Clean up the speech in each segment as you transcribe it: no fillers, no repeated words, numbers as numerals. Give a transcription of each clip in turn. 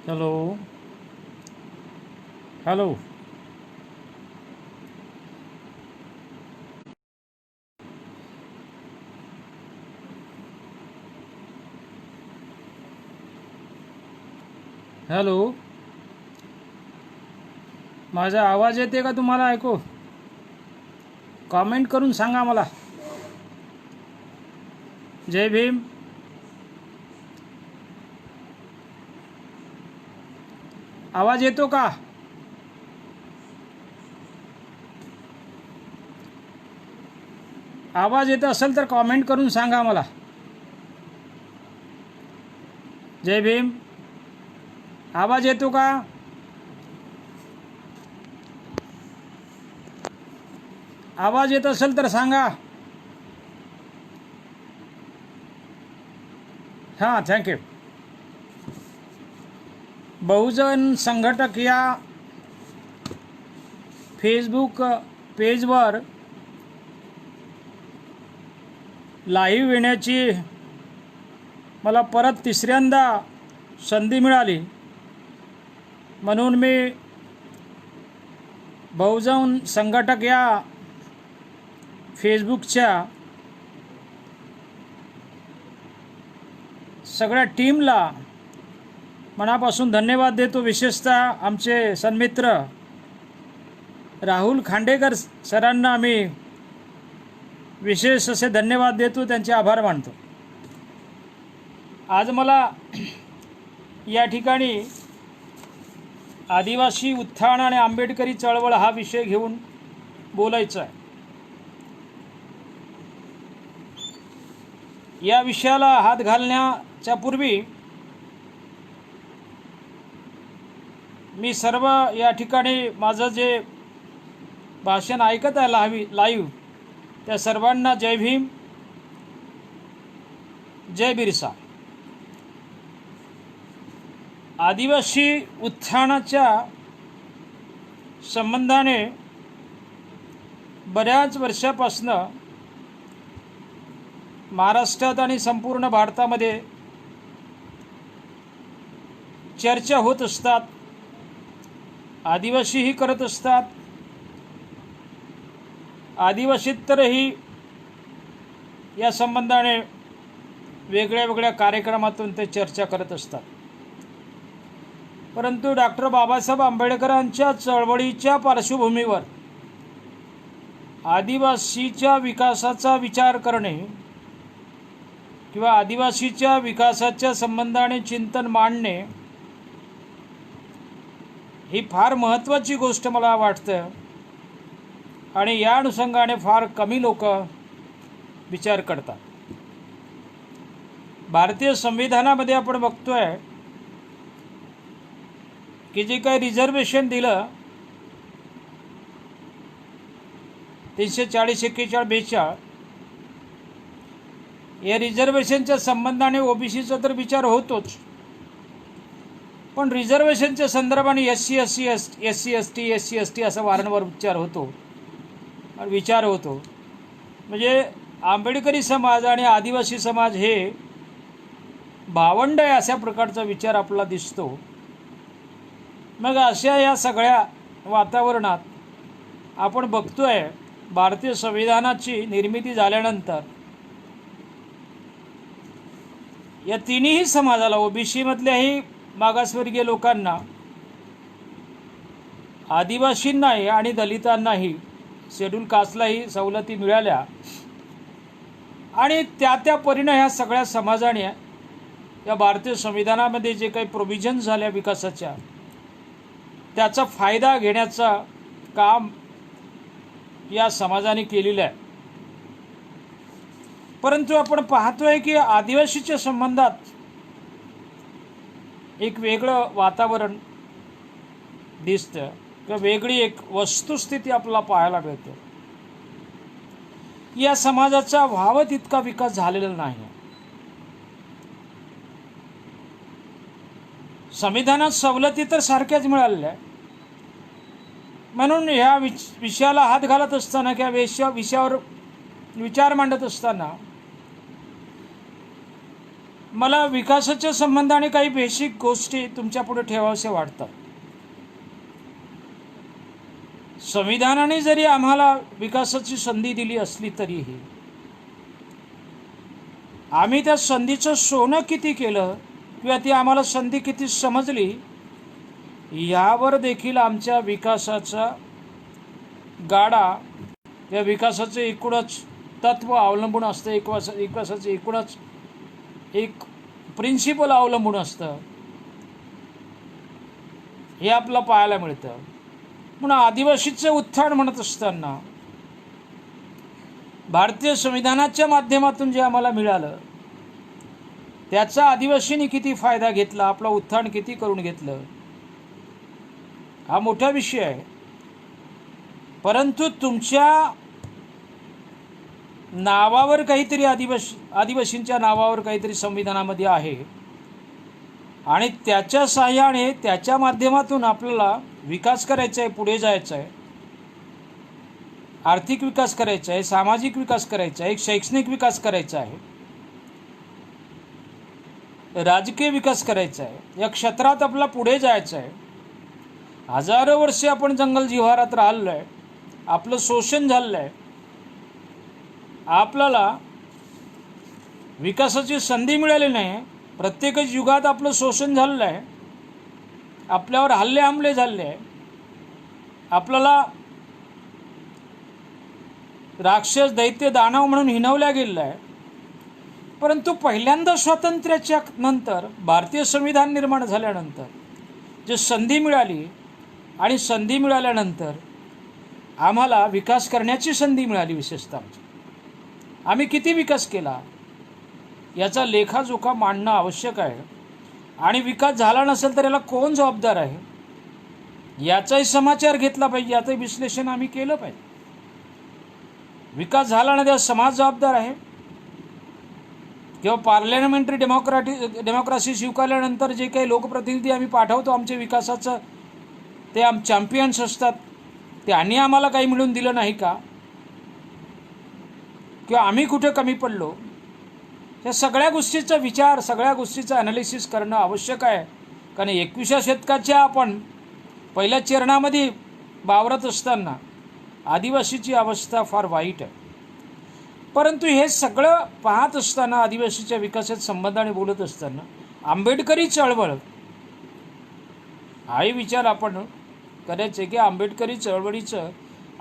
Hello hello. Hello. माझा आवाज येते का तुम्हाला ऐकू? कॉमेंट करून सांगा मला. जय भीम. आवाज येतो का? आवाज येत असेल तर कॉमेंट करून सांगा मला. जय भीम. आवाज येतो का? आवाज येत असेल तर सांगा. हां, थँक्यू. बहुजन संघटक या फेसबुक पेजवर लाईव्ह येण्याची मला परत तिसऱ्यांदा संधी मिळाली, म्हणून मी बहुजन संघटक या फेसबुकच्या सगळ्या टीमला मनापासून धन्यवाद देतो. विशेषतः आमचे सन्मित्र राहुल खांडेकर सरांना आम्ही विशेष असे धन्यवाद देतो, त्यांचे आभार मानतो. आज मला या ठिकाणी आदिवासी उत्थान आणि आंबेडकरी चळवळ हा विषय घेऊन बोलायचं आहे. या विषयाला हात घालण्याच्या पूर्वी मी सर्व या ठिकाणी माझं जे भाषण ऐकत आहे लाईव्ह त्या सर्वांना जय भीम, जय बिरसा. आदिवासी उत्थानाच्या संबंधाने बऱ्याच वर्षापासून महाराष्ट्रात आणि संपूर्ण भारतामध्ये चर्चा होत असतात. आदिवासीही करत असतात. आदिवासीतरही या संबंधाने वेगळ्या वेगळ्या कार्यक्रमातून ते चर्चा करत असतात. परंतु डॉक्टर बाबासाहेब आंबेडकरांच्या चळवळीच्या पार्श्वभूमीवर आदिवासीच्या विकासाचा विचार करणे किंवा आदिवासीच्या विकासाच्या संबंधाने चिंतन मांडणे ही फार महत्त्वाची गोष्ट मला वाटतं, आणि या अनुषंगाने फार कमी लोक विचार करतात. भारतीय संविधानामध्ये आपण बघतोय की जे काही रिझर्वेशन दिलं 340, 41, 42 या रिझर्वेशनच्या संबंधाने ओबीसीचा तर विचार होतोच, पण रिझर्वेशनच्या संदर्भाने SC ST असा वारंवार विचार होतो. म्हणजे आंबेडकरी समाज आणि आदिवासी समाज हे भावंड आहे अशा प्रकारचा विचार आपला दिसतो. मग अशा या सगळ्या वातावरणात आपण बघतोय भारतीय संविधानाची निर्मिती झाल्यानंतर या तिन्ही समाजाला, ओबीसी मधल्याही मागासवर्गीय लोकांना, आदिवासींनाही आणि दलितांनाही, शेड्यूल कास्टलाही सवलती मिळाल्या, आणि त्या परीने ह्या सगळ्या समाजाने या भारतीय संविधानामध्ये जे काही प्रोव्हिजन झाल्या विकासाच्या त्याचा फायदा घेण्याचा काम या समाजाने केलेलं आहे. परंतु आपण पाहतोय की आदिवासीच्या संबंधात एक वेगळं वातावरण दिसतं किंवा वेगळी एक वस्तुस्थिती आपल्याला पाहायला मिळते. या समाजाचा व्हावं तितका विकास झालेला नाही. संविधानात सवलती तर सारख्याच मिळालेल्या आहे. म्हणून ह्या विषयाला हात घालत असताना किंवा विषयावर विचार मांडत असताना मला विकासाच्या संबंधाने काही बेसिक गोष्टी तुमच्या पुढे ठेवाव्याशा वाटतात. संविधानाने जरी आम्हाला विकासाची संधी दिली असली तरीही आम्ही त्या संधीचं सोनं किती केलं किंवा ती आम्हाला संधी किती समजली यावर देखील आमच्या विकासाचा गाडा या विकासाचं एकूणच तत्व अवलंबून असतं. विकासाचं एकूणच एक प्रिन्सिपल अवलंबून असतं हे आपलं पाहायला मिळतं. म्हणून आदिवासीचे उत्थान म्हणत असताना भारतीय संविधानाच्या माध्यमातून जे आम्हाला मिळालं त्याचा आदिवासींनी किती फायदा घेतला, आपलं उत्थान किती करून घेतलं हा मोठा विषय आहे. परंतु तुमच्या नावावर काहीतरी आदिवासींच्या नावावर काहीतरी संविधानामध्ये आहे आणि त्याच्या साहाय्याने त्याच्या माध्यमातून आपल्याला विकास करायचा आहे, पुढे जायचं आहे, आर्थिक विकास करायचा आहे, सामाजिक विकास करायचा आहे, शैक्षणिक विकास करायचा आहे, राजकीय विकास करायचा आहे, या क्षेत्रात आपला पुढे जायचं आहे. हजारो वर्षे आपण जंगल जिव्हारात राहिलो आहे, आपलं शोषण झालं आहे, आपल्याला विकासाची संधी मिळाली नाही, प्रत्येकच युगात आपलं शोषण झालेलं आहे, आपल्यावर हल्ले झाले आहे, आपल्याला राक्षस दैत्य दानव म्हणून हिणवल्या गेलेलं आहे. परंतु पहिल्यांदा स्वातंत्र्याच्या नंतर भारतीय संविधान निर्माण झाल्यानंतर जे संधी मिळाली आणि संधी मिळाल्यानंतर आम्हाला विकास करण्याची संधी मिळाली. विशेषतः आम्ही किती विकास केला याचा लेखाजोखा मांडणं आवश्यक आहे. आणि विकास झाला नसेल तर याला कोण जबाबदार आहे याचाही समाचार घेतला पाहिजे, याचंही विश्लेषण आम्ही केलं पाहिजे. विकास झाला नाही त्याला समाज जबाबदार आहे किंवा पार्लमेंटरी डेमोक्रेसी स्वीकारल्यानंतर जे काही लोकप्रतिनिधी आम्ही पाठवतो आमच्या विकासाचं ते चॅम्पियन्स असतात, त्यांनी आम्हाला काही मिळून दिलं नाही का किंवा आम्ही कुठे कमी पडलो या सगळ्या गोष्टीचा विचार, सगळ्या गोष्टीचं ॲनालिसिस करणं आवश्यक आहे. कारण 21व्या शतकाच्या आपण पहिल्या चरणामध्ये वावरत असताना आदिवासीची अवस्था फार वाईट आहे. परंतु हे सगळं पाहत असताना आदिवासीच्या विकासाच्या संबंधाने बोलत असताना आंबेडकरी चळवळ हाही विचार आपण करायचे की आंबेडकरी चळवळीचं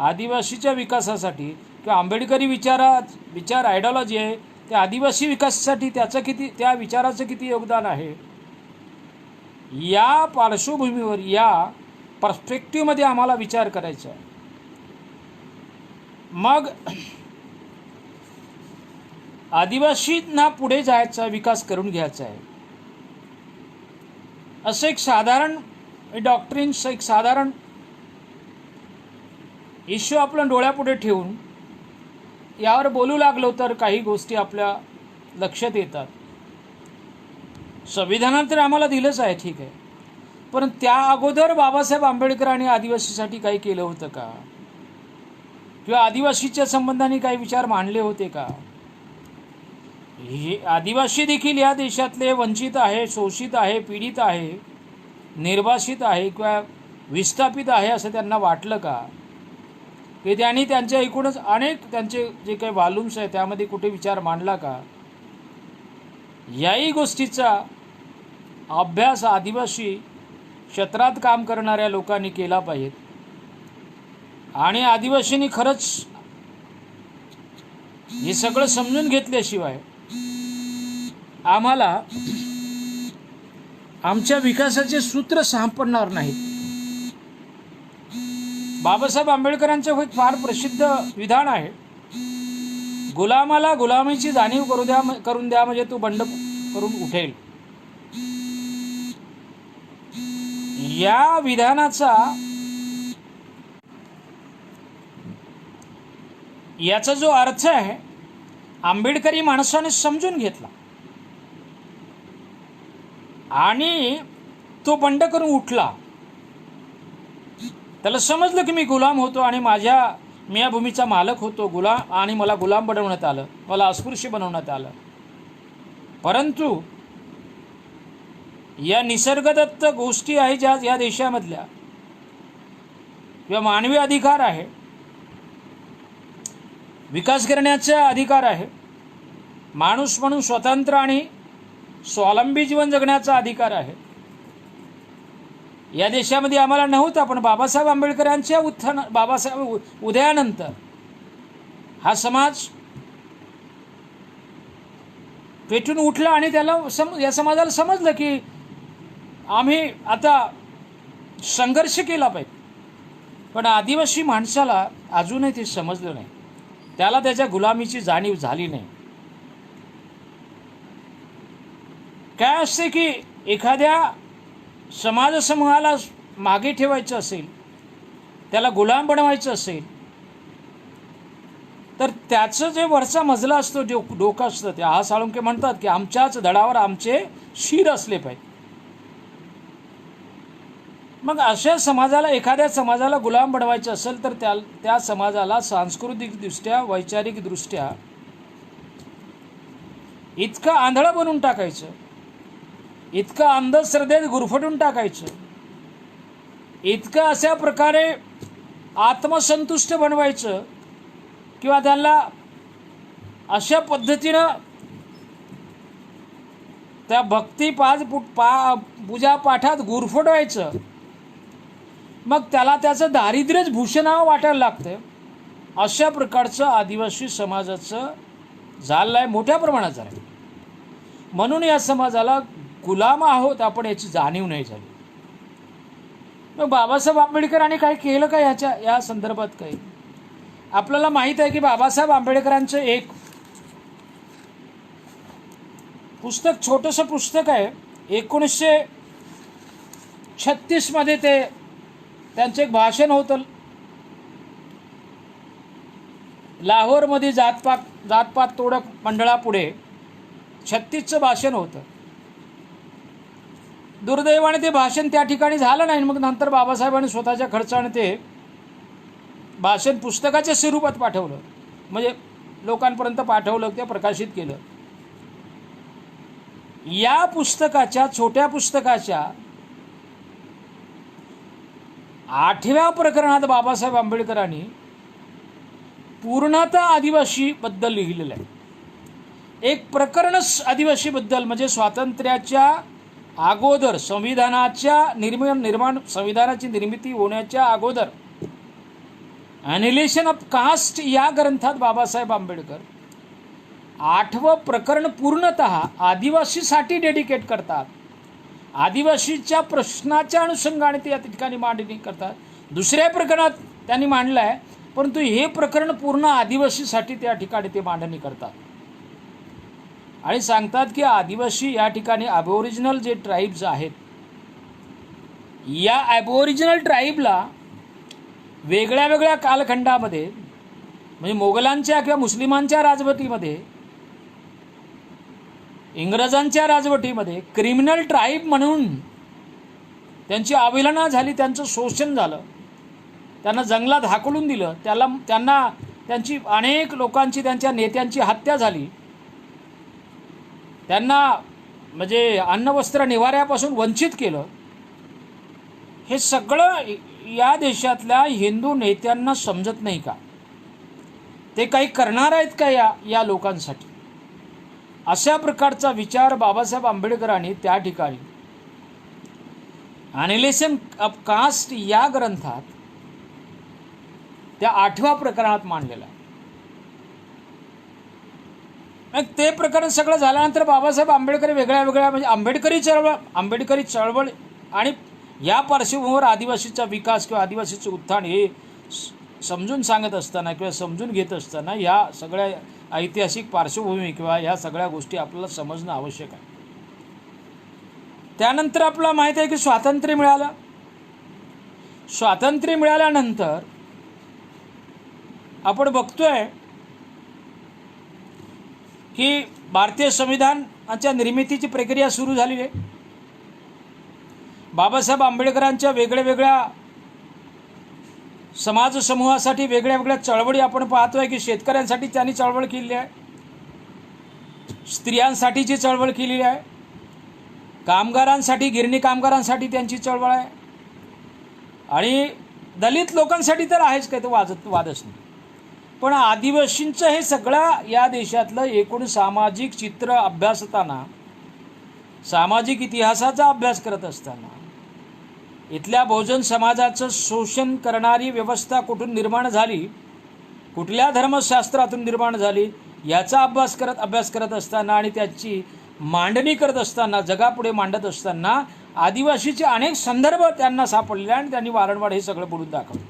आदिवासीच्या विकासासाठी किंवा आंबेडकरी विचार आयडिओलॉजी आहे त्या आदिवासी विकासासाठी त्या विचाराचं किती योगदान आहे या पार्श्वभूमीवर या पर्स्पेक्टिव्हमध्ये आम्हाला विचार करायचा आहे. मग आदिवासींना पुढे जायचा, विकास करून घ्यायचा आहे असं एक साधारण डॉक्ट्रिन्स, एक साधारण इश्यू आपल्या डोळ्यापुढे ठेवून यावर बोलू लागलो तर काही गोष्टी आपल्या लक्षात येतात. संविधानात तर आम्हाला दिलंच आहे, ठीक आहे, पण त्या अगोदर बाबासाहेब आंबेडकरांनी आदिवासीसाठी काही केलं होतं का किंवा आदिवासीच्या संबंधाने काही विचार मांडले होते का? हे आदिवासी देखील या देशातले वंचित आहे, शोषित आहे, पीडित आहे, निर्वासित आहे किंवा विस्थापित आहे असं त्यांना वाटलं का? की त्यांनी त्यांच्या एकूणच अनेक त्यांचे जे काही वॉल्यूम्स आहे त्यामध्ये कुठे विचार मांडला का? याही गोष्टीचा अभ्यास आदिवासी क्षेत्रात काम करणाऱ्या लोकांनी केला पाहिजे. आणि आदिवासींनी खरंच हे सगळं समजून घेतल्याशिवाय आम्हाला आमच्या विकासाचे सूत्र सापडणार नाहीत. बाबासाहेब आंबेडकरांचं एक फार प्रसिद्ध विधान आहे, गुलामाला गुलामीची जाणीव करून द्या म्हणजे तो बंड करून उठेल. या विधानाचा याचा जो अर्थ आहे आंबेडकरी माणसाने समजून घेतला आणि तो बंड करून उठला. त्याला समजलं की मी गुलाम होतो आणि मी या भूमीचा मालक होतो, आणि मला गुलाम बनवण्यात आलं, मला अस्पृश्य बनवण्यात आलं. परंतु या निसर्गदत्त गोष्टी आहे ज्या या देशामधल्या किंवा मानवी अधिकार आहे, विकास करण्याचा अधिकार आहे, माणूस म्हणून स्वतंत्र आणि स्वावलंबी जीवन जगण्याचा अधिकार आहे, या देशामध्ये आम्हाला नव्हता. पण बाबासाहेब आंबेडकरांच्या बाबासाहेब उदयानंतर हा समाज पेटून उठला आणि त्याला या समाजाला समजलं की आम्ही आता संघर्ष केला पाहिजे. पण आदिवासी माणसाला अजूनही ते समजलं नाही, त्याला त्याच्या गुलामीची जाणीव झाली नाही. काय असते की एखाद्या समाजसमूहाला मागे ठेवायचं असेल, त्याला गुलाम बनवायचं असेल, तर त्याचं जे वरचा मजला असतो, डोकं असतं, ते हा साळुंके म्हणतात की आमच्याच धडावर आमचे शिर असले पाहिजे. मग अशा समाजाला, एखाद्या समाजाला गुलाम बनवायचं असेल तर त्या समाजाला सांस्कृतिकदृष्ट्या, वैचारिकदृष्ट्या इतकं आंधळं बनवून टाकायचं, इतकं अंधश्रद्धेत गुरफटून टाकायचं, इतकं अशा प्रकारे आत्मसंतुष्ट बनवायचं किंवा त्यांना अशा पद्धतीनं त्या भक्ती पूजा पाठात गुरफटवायचं, मग त्याला त्याचं दारिद्र्यच भूषणावं वाटायला लागतं. अशा प्रकारचं आदिवासी समाजाचं झालं आहे, मोठ्या प्रमाणात झालं आहे. म्हणून या समाजाला गुलाम आहोत आपण याची जाणीव नाही झाली. मग बाबासाहेब आंबेडकरांनी काय केलं का या संदर्भात? काही आपल्याला माहीत आहे की बाबासाहेब आंबेडकरांचं एक पुस्तक, छोटंसं पुस्तक आहे, 1936 मध्ये त्यांचं एक भाषण होतं लाहोरमध्ये जातपात तोडक मंडळापुढे. 36चं भाषण होतं. दुर्दैवाने ते भाषण त्या ठिकाणी झालं नाही. मग नंतर बाबासाहेबांनी स्वतःच्या खर्चाने ते भाषण पुस्तकाच्या स्वरूपात पाठवलं, म्हणजे लोकांपर्यंत पाठवलं, ते प्रकाशित केलं. या पुस्तकाच्या, छोट्या पुस्तकाच्या 8व्या प्रकरणात बाबासाहेब आंबेडकरांनी पूर्णतः आदिवासीबद्दल लिहिलेलं आहे. एक प्रकरणच आदिवासीबद्दल, म्हणजे स्वातंत्र्याच्या अगोदर, संविधानाची निर्मिती होण्याच्या अगोदर, ॲनिलेशन ऑफ कास्ट या ग्रंथात बाबासाहेब आंबेडकर 8वं प्रकरण पूर्णतः आदिवासीसाठी डेडिकेट करतात. आदिवासीच्या प्रश्नाच्या अनुषंगाने ते या ठिकाणी मांडणी करतात. दुसऱ्या प्रकरणात त्यांनी मांडलं आहे, परंतु हे प्रकरण पूर्ण आदिवासीसाठी त्या ठिकाणी ते मांडणी करतात आणि सांगतात की आदिवासी या ठिकाणी ॲबोरिजिनल जे ट्राईब्स आहेत, या ॲबोरिजिनल ट्राईबला वेगळ्या वेगळ्या कालखंडामध्ये, म्हणजे मोगलांच्या किंवा मुस्लिमांच्या राजवटीमध्ये, इंग्रजांच्या राजवटीमध्ये क्रिमिनल ट्राईब म्हणून त्यांची अवहेलना झाली, त्यांचं शोषण झालं, त्यांना जंगलात हाकलून दिलं, त्यांना त्यांची अनेक लोकांची, त्यांच्या नेत्यांची हत्या झाली, त्यांना म्हणजे अन्न वस्त्र निवाऱ्यापासून वंचित केलं. हे सगळं या देशातल्या हिंदू नेत्यांना समजत नाही का? ते काही करणार आहेत का या लोकांसाठी? अशा प्रकारचा विचार बाबासाहेब आंबेडकरांनी त्या ठिकाणी ॲनिलेशन ऑफ कास्ट या ग्रंथात त्या 8व्या प्रकरणात मांडलेला आहे. ते प्रकरण सगळं झाल्यानंतर बाबासाहेब आंबेडकर वेगळ्या वेगळ्या, म्हणजे आंबेडकरी चळवळ आणि या पार्श्वभूमीवर आदिवासीचा विकास किंवा आदिवासीचं उत्थान हे समजून सांगत असताना किंवा समजून घेत असताना या सगळ्या ऐतिहासिक पार्श्वभूमी किंवा ह्या सगळ्या गोष्टी आपल्याला समजणं आवश्यक आहे. त्यानंतर आपल्याला माहीत आहे की स्वातंत्र्य मिळालं. स्वातंत्र्य मिळाल्यानंतर आपण बघतोय की भारतीय संविधानाच्या निर्मितीची प्रक्रिया सुरू झालेली आहे. बाबासाहेब आंबेडकरांच्या वेगळ्या वेगळ्या समाज समूहासाठी वेगळ्या वेगळ्या चळवळी आपण पाहतोय की शेतकऱ्यांसाठी त्यांनी चळवळ केलेली आहे, स्त्रियांसाठीची चळवळ केलेली आहे, कामगारांसाठी, गिरणी कामगारांसाठी त्यांची चळवळ आहे, आणि दलित लोकांसाठी तर आहेच, काही तो वादच नाही. पण आदिवासींचं हे सगळं या देशातलं एकूण सामाजिक चित्र अभ्यासताना, सामाजिक इतिहासाचा अभ्यास करत असताना, इथल्या बहुजन समाजाचं शोषण करणारी व्यवस्था कुठून निर्माण झाली, कुठल्या धर्मशास्त्रातून निर्माण झाली, याचा अभ्यास करत असताना आणि त्याची मांडणी करत असताना, जगापुढे मांडत असताना आदिवासीचे अनेक संदर्भ त्यांना सापडले आणि त्यांनी वारंवार हे सगळं बोलून दाखवलं.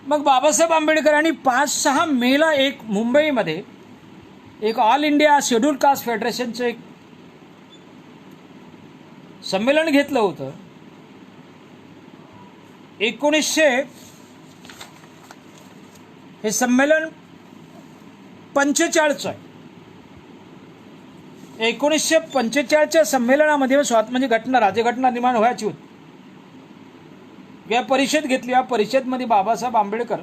मग बाबासाहेब आंबेडकरांनी 5-6 मेला एक मुंबईमध्ये एक ऑल इंडिया शेड्यूल कास्ट फेडरेशनचं एक संमेलन घेतलं होतं. 1900 हे संमेलन 45चं आहे. 1945च्या संमेलनामध्ये म्हणजे राज्यघटना निर्माण व्हायची होती. या परिषद घेतली. या परिषदमध्ये बाबासाहेब आंबेडकर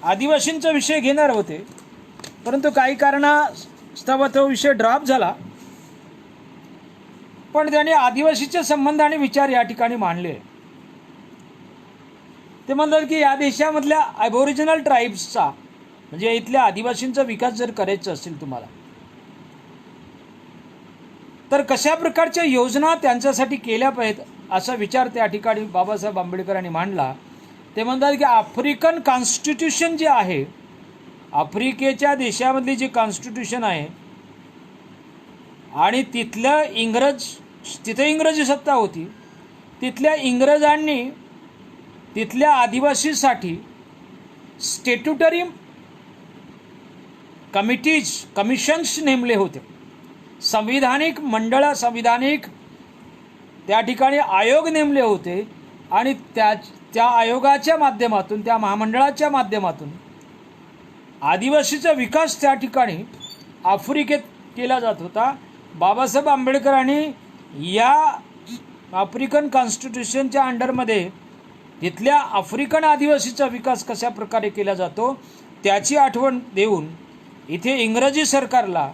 आदिवासींचा विषय घेणार होते, परंतु काही कारणास्तव तो विषय ड्रॉप झाला. पण त्यांनी आदिवासीचे संबंध आणि विचार या ठिकाणी मांडले. ते म्हणतात की या देशामधल्या ॲबोरिजिनल ट्राईब्सचा, म्हणजे इथल्या आदिवासींचा विकास जर करायचा असेल तुम्हाला, तर कशा प्रकारच्या योजना त्यांच्यासाठी केल्या पाहिजेत असा विचार त्या ठिकाणी बाबासाहेब आंबेडकरांनी मांडला. ते म्हणतात की आफ्रिकन कॉन्स्टिट्यूशन जे आहे, आफ्रिकेच्या देशामधली जी कॉन्स्टिट्यूशन आहे, आणि तिथे इंग्रजी सत्ता होती, तिथल्या इंग्रजांनी तिथल्या आदिवासीसाठी स्टॅट्युटरी कमिशन्स नेमले होते. संविधानिक त्या ठिकाणी आयोग नेमले होते, आणि त्या आयोगाच्या माध्यमातून, त्या महामंडळाच्या माध्यमातून आदिवासीचा विकास त्या ठिकाणी आफ्रिकेत केला जात होता. बाबासाहेब आंबेडकरांनी या आफ्रिकन कॉन्स्टिट्यूशनच्या अंडरमध्ये तिथल्या आफ्रिकन आदिवासीचा विकास कशा प्रकारे केला जातो त्याची आठवण देऊन इथे इंग्रजी सरकारला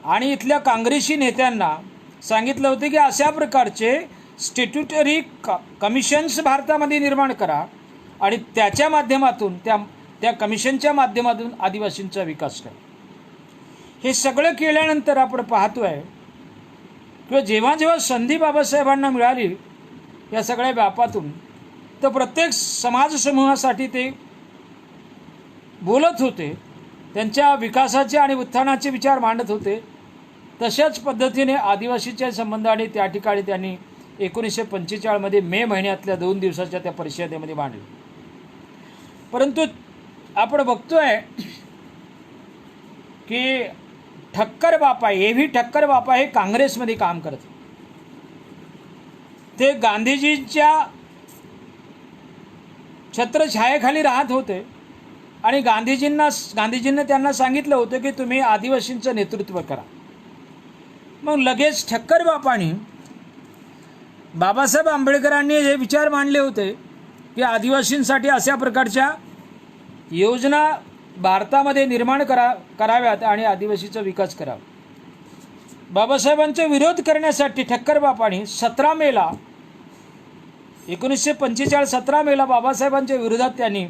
आणि इथल्या काँग्रेसी नेत्यांना सांगितलं होतं की अशा प्रकारचे स्टॅट्युटरी कमिशन्स भारतामध्ये निर्माण करा, आणि त्याच्या माध्यमातून त्या कमिशनच्या माध्यमातून आदिवासींचा विकास करा. हे सगळं केल्यानंतर आपण पाहतोय किंवा जेव्हा संधी बाबासाहेबांना मिळाली या सगळ्या व्यापातून, तर प्रत्येक समाज समूहासाठी ते बोलत होते, त्यांच्या विकासाचे आणि उत्थानाचे विचार मांडत होते. तशाच पद्धतीने आदिवासीच्या संबंधाने त्या ठिकाणी त्यांनी 1945 मे महिन्यातल्या 2 दिवसाच्या त्या परिषदेमध्ये मांडले. परंतु आपण बघतोय की ठक्कर बापा, A.V. ठक्कर बापा हे काँग्रेसमध्ये काम करत. ते गांधीजींच्या छत्रछायेखाली राहत होते, आणि गांधीजींना त्यांना सांगितलं होतं की तुम्ही आदिवासींचं नेतृत्व करा. मग लगेच ठक्कर बापांनी बाबासाहेब आंबेडकरांनी हे विचार मांडले होते की आदिवासींसाठी अशा प्रकारच्या योजना भारतामध्ये निर्माण कराव्यात आणि आदिवासीचा विकास करावा. बाबासाहेबांचा विरोध करण्यासाठी ठक्कर बापांनी 17 मेला 1945 17 मेला बाबासाहेबांच्या विरोधात त्यांनी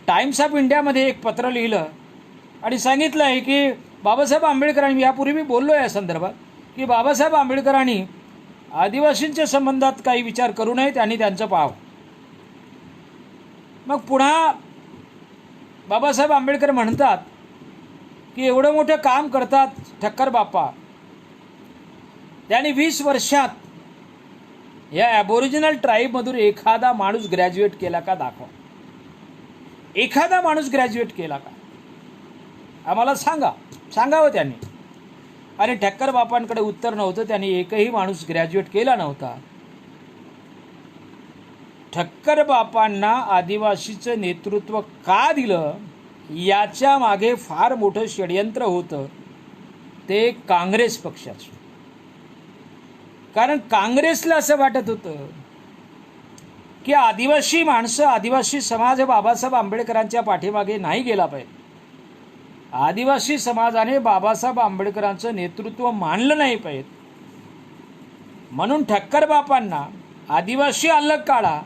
टाइम्स ऑफ इंडियामध्ये एक पत्र लिहिलं आणि सांगितलं आहे की बाबासाहेब आंबेडकरांनी, यापूर्वी मी बोललो या संदर्भात, की बाबासाहेब आंबेडकरांनी आदिवासींच्या संबंधात काही विचार करू नये, त्यांनी त्यांचं पाहावं. मग पुन्हा बाबासाहेब आंबेडकर म्हणतात की एवढं मोठं काम करतात ठक्कर बापा, त्यांनी 20 वर्षात या ॲबोरिजिनल ट्राईबमधून एखादा माणूस ग्रॅज्युएट केला का दाखवा. एखादा माणूस ग्रॅज्युएट केला का आम्हाला सांगावं त्यांनी. आणि ठक्कर बापांकडे उत्तर नव्हतं, त्यांनी एकही माणूस ग्रॅज्युएट केला नव्हता. ठक्कर बापांना आदिवासीचं नेतृत्व का दिलं याच्या मागे फार मोठं षडयंत्र होतं, ते काँग्रेस पक्षाचं. कारण काँग्रेसला असं वाटत होतं की आदिवासी माणसं, आदिवासी समाज बाबासाहेब आंबेडकरांच्या पाठीमागे नाही गेला पाहिजे. आदिवासी समाजाने बाबासाहेब आंबेडकरांचं नेतृत्व मानलं नाही पाहिजे. म्हणून ठक्कर बापांना आदिवासी अलग काढा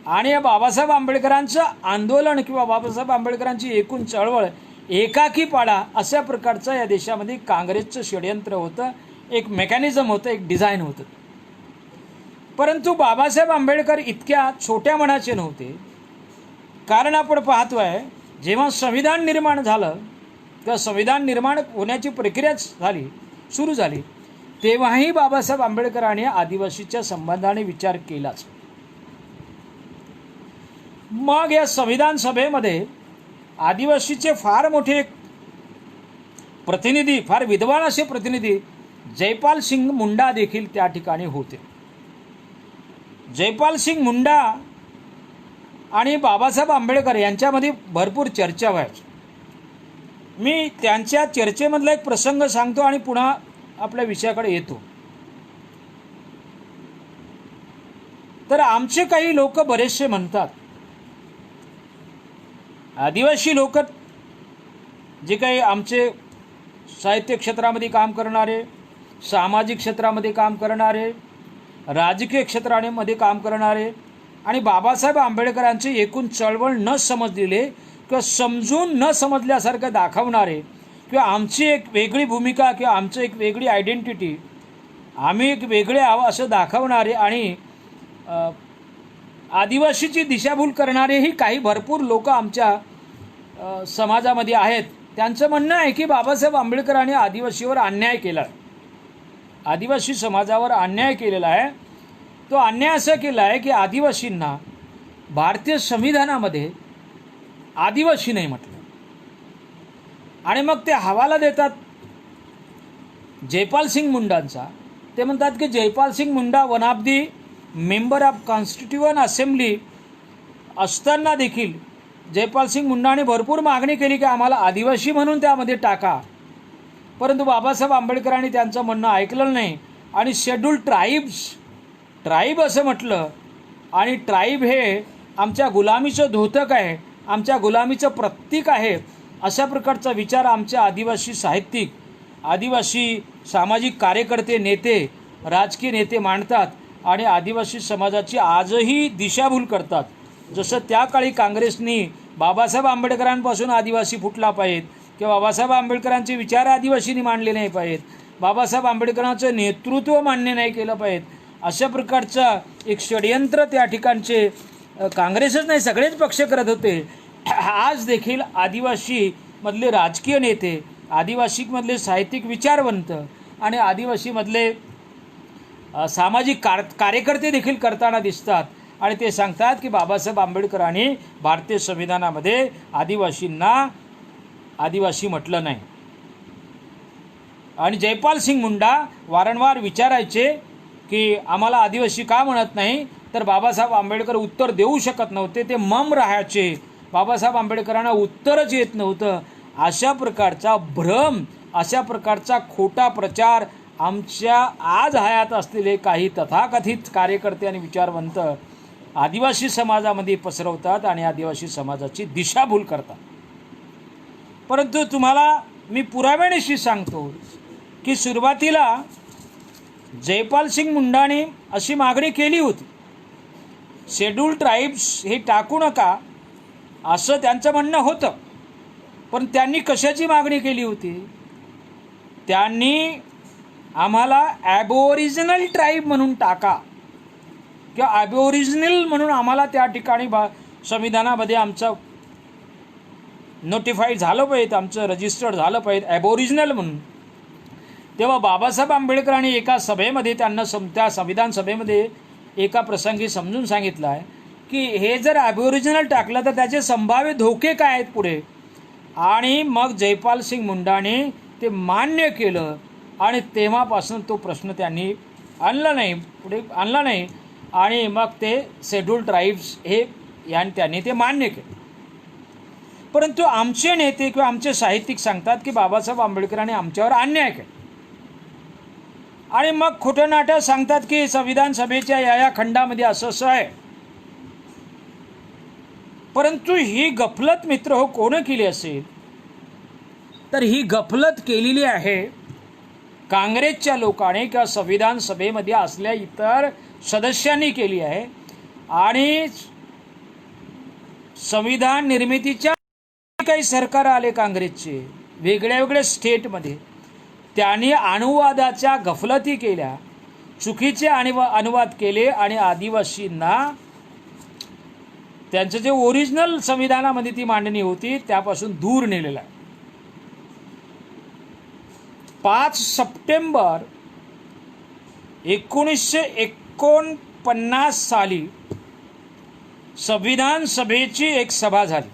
आणि या बाबासाहेब आंबेडकरांचं आंदोलन किंवा बाबासाहेब आंबेडकरांची एकूण चळवळ एकाकी पाडा, अशा प्रकारचं या देशामध्ये काँग्रेसचं षडयंत्र होतं, एक मेकॅनिझम होतं, एक डिझाईन होतं. परंतु बाबासाहेब आंबेडकर इतक्या छोट्या मनाचे नव्हते. कारण आपण पाहतोय, जेव्हा संविधान निर्माण झालं किंवा संविधान निर्माण होण्याची प्रक्रिया सुरू झाली, तेव्हाही बाबासाहेब आंबेडकरांनी आदिवासीच्या संबंधाने विचार केलाच. मग या संविधान सभेमध्ये आदिवासीचे फार मोठे प्रतिनिधी, फार विद्वान असे प्रतिनिधी जयपाल सिंग मुंडा देखील त्या ठिकाणी होते. जयपाल सिंग मुंडा आणि बाबासाहेब आंबेडकर यांच्यामध्ये भरपूर चर्चा व्हायची. मी त्यांच्या चर्चेमधला एक प्रसंग सांगतो आणि पुन्हा आपल्या विषयाकडे येतो. तर आमचे काही लोक बरेचसे म्हणतात, आदिवासी लोक जे काही आमचे साहित्य क्षेत्रामध्ये काम करणारे, सामाजिक क्षेत्रामध्ये काम करणारे, राजकीय क्षेत्रामध्ये काम करणारे आणि बाबासाहेब आंबेडकरांची एकूण चळवळ न समजलेले किंवा समजून न समजल्यासारखं दाखवणारे किंवा आमची एक वेगळी भूमिका किंवा आमचं एक वेगळी आयडेंटिटी, आम्ही एक वेगळे आहो असं दाखवणारे आणि आदिवासीची दिशाभूल करणारेही काही भरपूर लोक आमच्या समाजामध्ये आहेत. त्यांचं म्हणणं आहे की बाबासाहेब आंबेडकरांनी आदिवासीवर अन्याय केला आहे, आदिवासी समाजावर अन्याय केलेला आहे. तो अन्याय असा केला आहे की आदिवासींना भारतीय संविधानामध्ये आदिवासी नाही म्हटलं. आणि मग ते हवाला देतात जयपाल सिंग मुंडांचा. ते म्हणतात की Jaipal Singh Munda one of the member of constituent assembly असताना देखील जयपाल सिंग मुंडाने भरपूर मागणी केली की आम्हाला आदिवासी म्हणून त्यामध्ये टाका. परंतु बाबासाहेब आंबेडकरांनी त्यांचं म्हणणं ऐकलं नाही आणि शेड्यूल ट्राईब असं म्हटलं. आणि ट्राईब हे आमच्या गुलामीचं द्योतक आहे, आमच्या गुलामीचं प्रतीक आहे, अशा प्रकारचा विचार आमचे आदिवासी साहित्यिक, आदिवासी सामाजिक कार्यकर्ते, नेते, राजकीय नेते मांडतात आणि आदिवासी समाजाची आजही दिशाभूल करतात. जसं त्या काळी काँग्रेसनी बाबासाहेब आंबेडकरांपासून आदिवासी फुटला पाहिजे किंवा बाबासाहेब आंबेडकरांचे विचार आदिवासींनी मांडले नाही पाहिजेत, बाबासाहेब आंबेडकरांचं नेतृत्व मान्य नाही केलं पाहिजे, अशा प्रकारचा एक षडयंत्र त्या ठिकाणचे काँग्रेसच नाही सगळेच पक्ष करत होते. आज देखील आदिवासीमधले राजकीय नेते, आदिवासीमधले साहित्यिक विचारवंत आणि आदिवासीमधले सामाजिक कार्यकर्ते देखील करताना दिसतात. आणि ते सांगतात की बाबासाहेब आंबेडकरांनी भारतीय संविधानामध्ये आदिवासींना आदिवासी म्हटलं नाही. आणि जयपाल सिंग मुंडा वारंवार विचारायचे की आम्हाला आदिवासी का म्हणत नाही, तर बाबासाहेब आंबेडकर उत्तर देऊ शकत नव्हते, ते मम राहायचे, बाबासाहेब आंबेडकरांना उत्तरच येत नव्हतं. अशा प्रकारचा भ्रम, अशा प्रकारचा खोटा प्रचार आमच्या आज हयात असलेले काही तथाकथित कार्यकर्ते आणि विचारवंत आदिवासी समाजामध्ये पसरवतात आणि आदिवासी समाजाची दिशाभूल करतात. परंतु तुम्हाला मी पुराव्यानिशी सांगतो की सुरुवातीला जयपाल सिंग मुंडाने अशी मागणी केली होती, शेड्यूल ट्राईब्स हे टाकू नका असं त्यांचं म्हणणं होतं. पण त्यांनी कशाची मागणी केली होती? त्यांनी आम्हाला ॲबोरिजिनल ट्राईब म्हणून टाका किंवा ॲबोरिजिनल म्हणून आम्हाला त्या ठिकाणी संविधानामध्ये आमचं नोटिफाईड झालं पाहिजे, आमचं रजिस्टर्ड झालं पाहिजे ॲबोरिजिनल म्हणून. तेव्हा बाबासाहेब आंबेडकरांनी एका सभेमध्ये त्यांना त्या संविधान सभेमध्ये एका प्रसंगी समजून सांगितलं आहे की हे जर ॲबोरिजिनल टाकलं तर त्याचे संभाव्य धोके काय आहेत पुढे. आणि मग जयपाल सिंग मुंडाने ते मान्य केलं आणि तेव्हापासून तो प्रश्न त्यांनी पुढे आणला नाही आणि मग ते शेड्यूल ट्राईब्स हे त्यांनी ते मान्य केलं. परंतु आमचे नेते किंवा आमचे साहित्यिक सांगतात की बाबासाहेब आंबेडकरांनी आमच्यावर अन्याय केला आणि मग खोटं नाटं सांगतात की संविधान सभेच्या या खंडामध्ये असं आहे. परंतु ही गफलत मित्र हो कोण केली असेल, तर ही गफलत केलेली आहे काँग्रेसच्या लोकांनी किंवा संविधान सभेमध्ये असलेल्या इतर सदस्यांनी केली आहे. आणि संविधान निर्मितीच्या काही सरकार आले काँग्रेसचे वेगळ्या वेगळ्या स्टेटमध्ये, त्यांनी अनुवादाच्या गफलती केल्या, चुकीचे अनुवाद केले आणि आदिवासींना त्यांचं जे ओरिजिनल संविधानामध्ये ती मांडणी होती त्यापासून दूर नेलेलं आहे. 5 सप्टेंबर 1949 साली संविधान सभेची एक सभा झाली.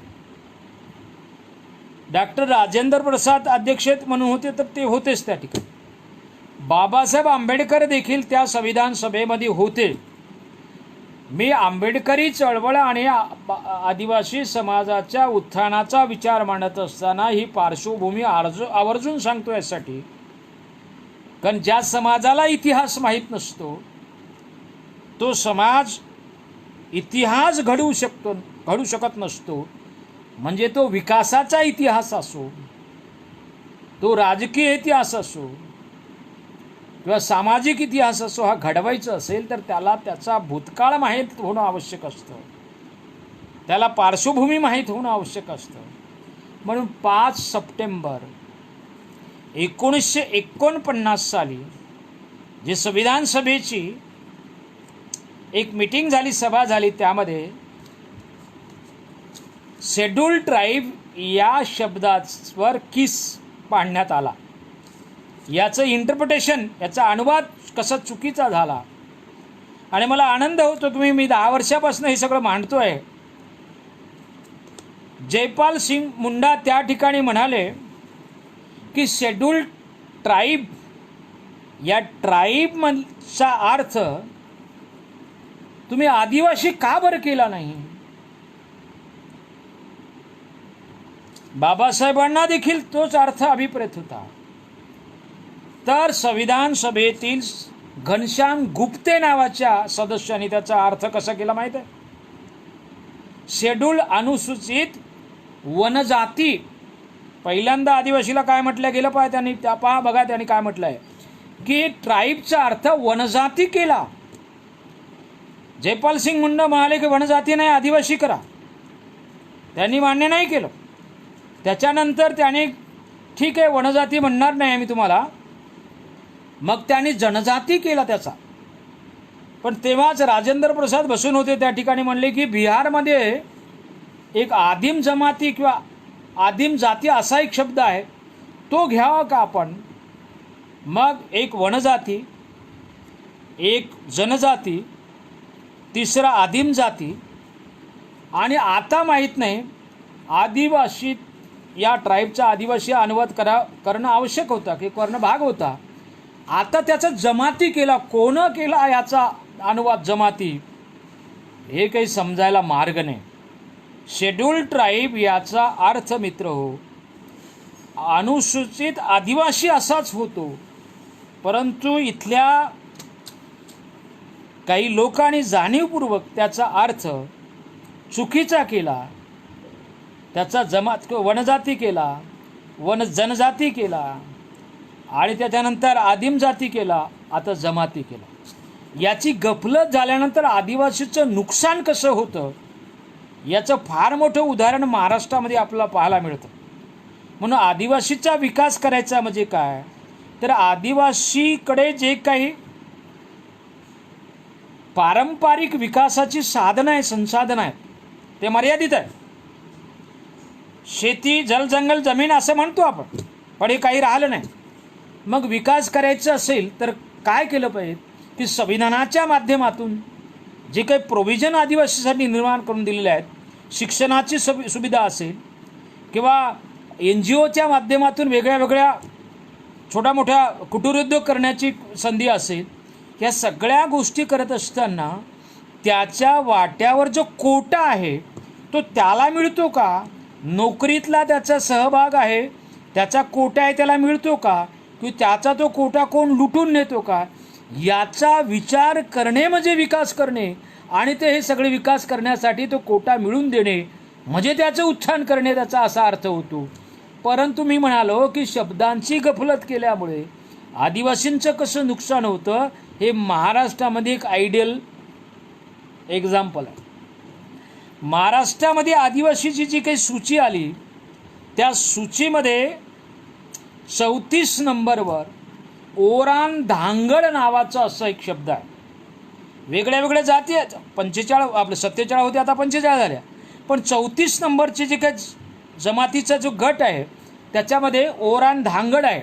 डॉक्टर राजेंद्र प्रसाद अध्यक्ष म्हणून होते, तर ते होतेच त्या ठिकाणी. बाबासाहेब आंबेडकर देखील त्या संविधान सभेमध्ये होते. मी आंबेडकरी चळवळ आणि आदिवासी समाजाच्या उत्थानाचा विचार मांडत असताना ही पार्श्वभूमी आवर्जून सांगतो यासाठी, कारण ज्या समाजाला इतिहास माहीत नसतो तो समाज इतिहास घडवू शकत नसतो. म्हणजे तो विकासाचा इतिहास असो, तो राजकीय इतिहास असो किंवा सामाजिक इतिहास असो, हा घडवायचा असेल तर त्याला त्याचा भूतकाळ माहीत होणं आवश्यक असतं, त्याला पार्श्वभूमी माहीत होणं आवश्यक असतं. म्हणून 5 सप्टेंबर 1949 साली जे संविधान सभेची एक मीटिंग झाली, सभा झाली, त्यामध्ये शेड्यूल ट्राईब या शब्दावर किस पाडण्यात आला. याचं इंटरप्रिटेशन, याचा अनुवाद कसा चुकीचा झाला. आणि मला आनंद होतो की मी 10 वर्षापासून हे सगळं मांडतोय. जयपाल सिंग मुंडा त्या ठिकाणी म्हणाले की शेड्यूल ट्राईब या ट्राईबचा अर्थ तुम्ही आदिवासी का बरं केला नाही. बाबासाहेबांना देखील तोच अर्थ अभिप्रेत होता. तर संविधान सभेतील घनश्याम गुप्ते नावाच्या सदस्यांनी त्याचा अर्थ कसा केला माहीत आहे. शेड्यूल अनुसूचित वनजाती, पहिल्यांदा आदिवासीला काय म्हटलं गेलं पाहिजे त्यांनी, त्या पहा बघा त्यांनी काय म्हटलं आहे की ट्राईबचा अर्थ वनजाती केला. जयपाल सिंग मुंडा म्हणाले की वनजाती नाही आदिवासी करा, त्यांनी मान्य नाही केलं. त्याच्यानंतर त्याने ठीक आहे वनजाती म्हणणार नाही आम्ही तुम्हाला, मग त्यांनी जनजाती केला त्याचा. पण तेव्हाच राजेंद्र प्रसाद बसून होते त्या ठिकाणी, म्हणले की बिहारमध्ये एक आदिम जमाती किंवा आदिम जाती असा एक शब्द आहे तो घ्यावा का आपण. मग एक वनजाती, एक जनजाती, तिसरा आदिम जाती, आणि आता माहीत नाही आदिवासी या ट्राईबचा आदिवासी अनुवाद करणं आवश्यक होता की करणं भाग होता. आता त्याचा जमाती केला. कोण केला याचा अनुवाद जमाती, हे काही समजायला मार्ग नाही. शेड्यूल ट्राईब याचा अर्थ मित्र हो अनुसूचित आदिवासी असाच होतो, परंतु इथल्या काही लोकांनी जाणीवपूर्वक त्याचा अर्थ चुकीचा केला. त्याचा वनजाती केला, जनजाती केला, आणि त्याच्यानंतर आदिम जाती केला, आता जमाती केला. याची गफलत झाल्यानंतर आदिवासीचं नुकसान कसं होतं याचं फार मोठं उदाहरण महाराष्ट्रामध्ये आपल्याला पाहायला मिळतं. म्हणून आदिवासीचा विकास करायचा म्हणजे काय, तर आदिवासीकडे जे काही पारंपरिक विकासाची साधनं आहे, संसाधनं आहेत, ते मर्यादित आहे. शेती, जलजंगल, जमीन असं म्हणतो आपण, पण हे काही राहिलं नाही. मग विकास करायचा असेल तर काय केलं पाहिजे की संविधानाच्या माध्यमातून जे काही प्रोव्हिजन आदिवासीसाठी निर्माण करून दिलेले आहेत, शिक्षणाची सुविधा असेल किंवा NGOच्या माध्यमातून वेगळ्या वेगळ्या छोट्या मोठ्या कुटीरोद्योग करण्याची संधी असेल, या सगळ्या गोष्टी करत असताना त्याच्या वाट्यावर जो कोटा आहे तो त्याला मिळतो का, नोकरीतला त्याचा सहभाग आहे त्याचा कोटा आहे त्याला मिळतो का, की त्याचा तो कोटा कोण लुटून नेतो का, याचा विचार करणे म्हणजे विकास करणे. आणि ते हे सगळे विकास करण्यासाठी तो कोटा मिळवून देणे म्हणजे त्याचं उत्थान करणे, त्याचा असा अर्थ होतो. परंतु मी म्हणालो की शब्दांची गफलत केल्यामुळे आदिवासींचं कसं नुकसान होतं हे महाराष्ट्रामध्ये एक आयडियल एक्झाम्पल आहे. महाराष्ट्रामध्ये आदिवासीची जी काही सूची आली त्या सूचीमध्ये 34 नंबरवर ओरान धांगड नावाचा असा एक शब्द आहे. वेगळ्या वेगळ्या जाती आहेत. 45 आपले 47 होते, आता 45 झाल्या. पण 34 नंबरचे जे काही जमातीचा जो गट आहे त्याच्यामध्ये ओरान धांगड आहे.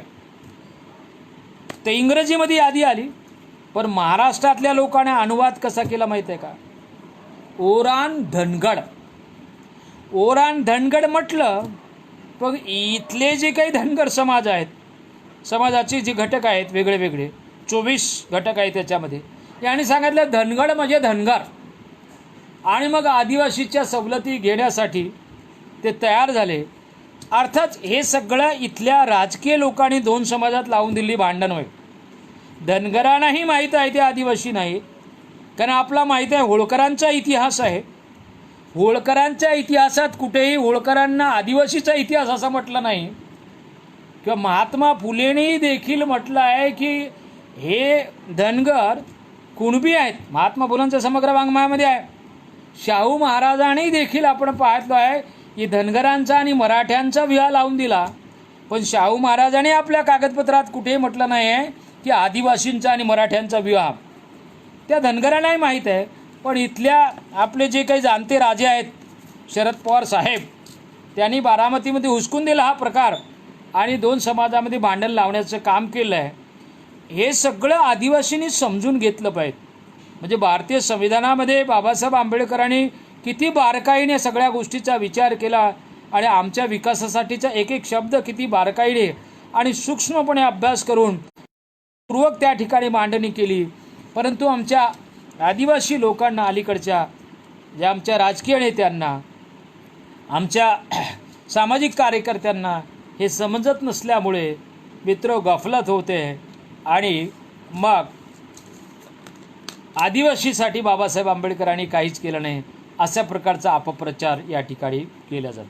ते इंग्रजीमध्ये यादी आली, पण महाराष्ट्रातल्या लोकांनी अनुवाद कसा केला माहीत आहे का? ओरान धनगड. ओरान धनगड म्हटलं पण इथले जे काही धनगर समाज आहेत, समाजाचे जे घटक आहेत वेगळे वेगळे 24 घटक आहेत त्याच्यामध्ये, यांनी सांगितलं धनगड म्हणजे धनगर. आणि मग आदिवासीच्या सवलती घेण्यासाठी ते तयार झाले. अर्थात हे सगळं इथल्या राजकीय लोकांनी 2 समाजात लावून दिली भांडण होय. धनगरांनाही माहीत आहे ते आदिवासी नाही, कारण आपला माहीत आहे होळकरांचा इतिहास आहे. होळकरांच्या इतिहासात कुठेही होळकरांना आदिवासीचा इतिहास असं म्हटलं नाही. किंवा महात्मा फुलेंनी देखील म्हटलं आहे की हे धनगर कुणबी आहेत. महात्मा फुलेंच्या समग्र वाङ्मयामध्ये आहे. शाहू महाराजांनी देखील आपण पाहतो आहे की धनगरांचा आणि मराठ्यांचा विवाह लावून दिला, पण शाहू महाराजांनी आपल्या कागदपत्रात कुठेही म्हटलं नाही आहे की आदिवासींचा आणि मराठ्यांचा विवाह. त्या धनगरांनाही माहीत आहे. पण इथल्या आपले जे काही जाणते राजे आहेत शरद पवार साहेब, त्यांनी बारामतीमध्ये हुसकून दिला हा प्रकार आणि 2 समाजामध्ये भांडण लावण्याचं काम केलं आहे. हे सगळं आदिवासींनी समजून घेतलं पाहिजे. म्हणजे भारतीय संविधानामध्ये बाबासाहेब आंबेडकरांनी किती बारकाईने सगळ्या गोष्टीचा विचार केला आणि आमच्या विकासासाठीचा एक एक शब्द किती बारकाईने आणि सूक्ष्मपणे अभ्यास करून पूर्वक त्या ठिकाणी मांडणी केली. परंतु आमच्या आदिवासी लोकांना, अलीकडच्या ज्या आमच्या राजकीय नेत्यांना, आमच्या सामाजिक कार्यकर्त्यांना हे समजत नसल्यामुळे मित्र गफलत होते आणि मग आदिवासीसाठी बाबासाहेब आंबेडकरांनी काहीच केलं नाही अशा प्रकारचा अपप्रचार या ठिकाणी केला जातो.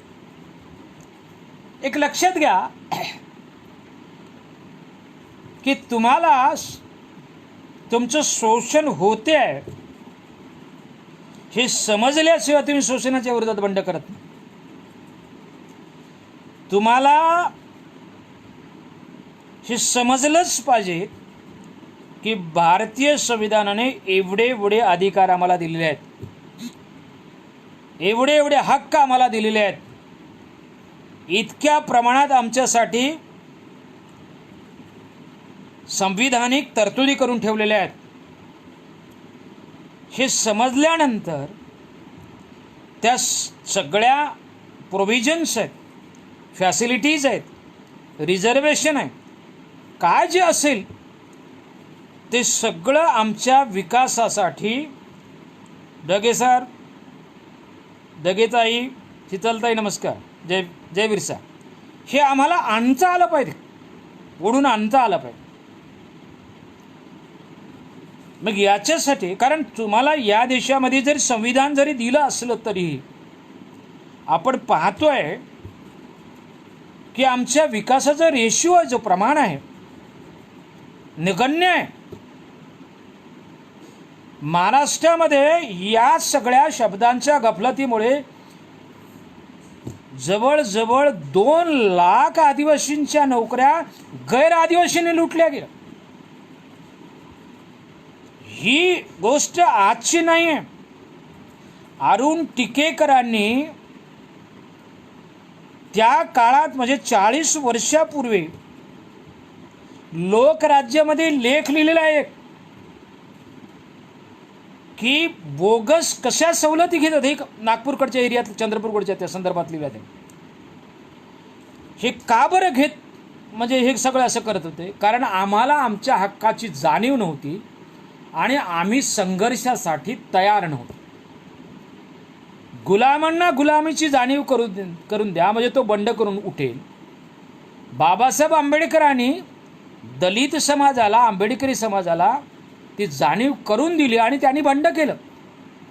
एक लक्षात घ्या की तुम्हाला तुमचं शोषण होते आहे हे समजल्याशिवाय तुम्ही शोषणाच्या विरोधात बंड करत नाही. तुम्हाला हे समजलंच पाहिजे की भारतीय संविधानाने एवढे अधिकार आम्हाला दिलेले आहेत, एवढे हक्क आम्हाला दिलेले आहेत, इतक्या प्रमाणात आमच्यासाठी संविधानिक तरतुदी करून ठेवलेल्या आहेत. हे समजल्यानंतर त्या सगळ्या प्रोव्हिजन्स आहेत, फॅसिलिटीज आहेत, रिझर्वेशन आहे, काय जे असेल ते सगळं आमच्या विकासासाठी डगे सर, डगेताई, शीतलताई नमस्कार, जय बिरसा, हे आम्हाला आणता आलं पाहिजे, ओढून आणता आलं पाहिजे. मग याच्यासाठी, कारण तुम्हाला या देशामध्ये जरी संविधान जरी दिलं असलं तरीही आपण पाहतोय की आमच्या विकासाचा रेशिओ जो प्रमाण आहे नगण्य आहे. महाराष्ट्रामध्ये या सगळ्या शब्दांच्या गफलतीमुळे जवळजवळ 2 लाख आदिवासींच्या नोकऱ्या गैर आदिवासींनी लुटल्या गेल्या. ही गोष्ट आजची नाही आहे. अरुण टिकेकरांनी त्या काळात म्हणजे 40 वर्षापूर्वी लोकराज्यामध्ये लेख लिहिलेला आहे की बोगस कशा सवलती घेतात. हे नागपूरकडच्या एरियात, चंद्रपूरकडच्या त्या संदर्भात लिहिलं आहे. हे का बरं घेत, म्हणजे हे सगळं असं करत होते कारण आम्हाला आमच्या हक्काची जाणीव नव्हती आणि आम्ही संघर्षासाठी तयार नव्हतो. गुलामांना गुलामीची जाणीव करून द्या म्हणजे तो बंड करून उठेल. बाबासाहेब आंबेडकरांनी दलित समाजाला, आंबेडकरी समाजाला ती जाणीव करून दिली आणि त्यांनी बंड केलं.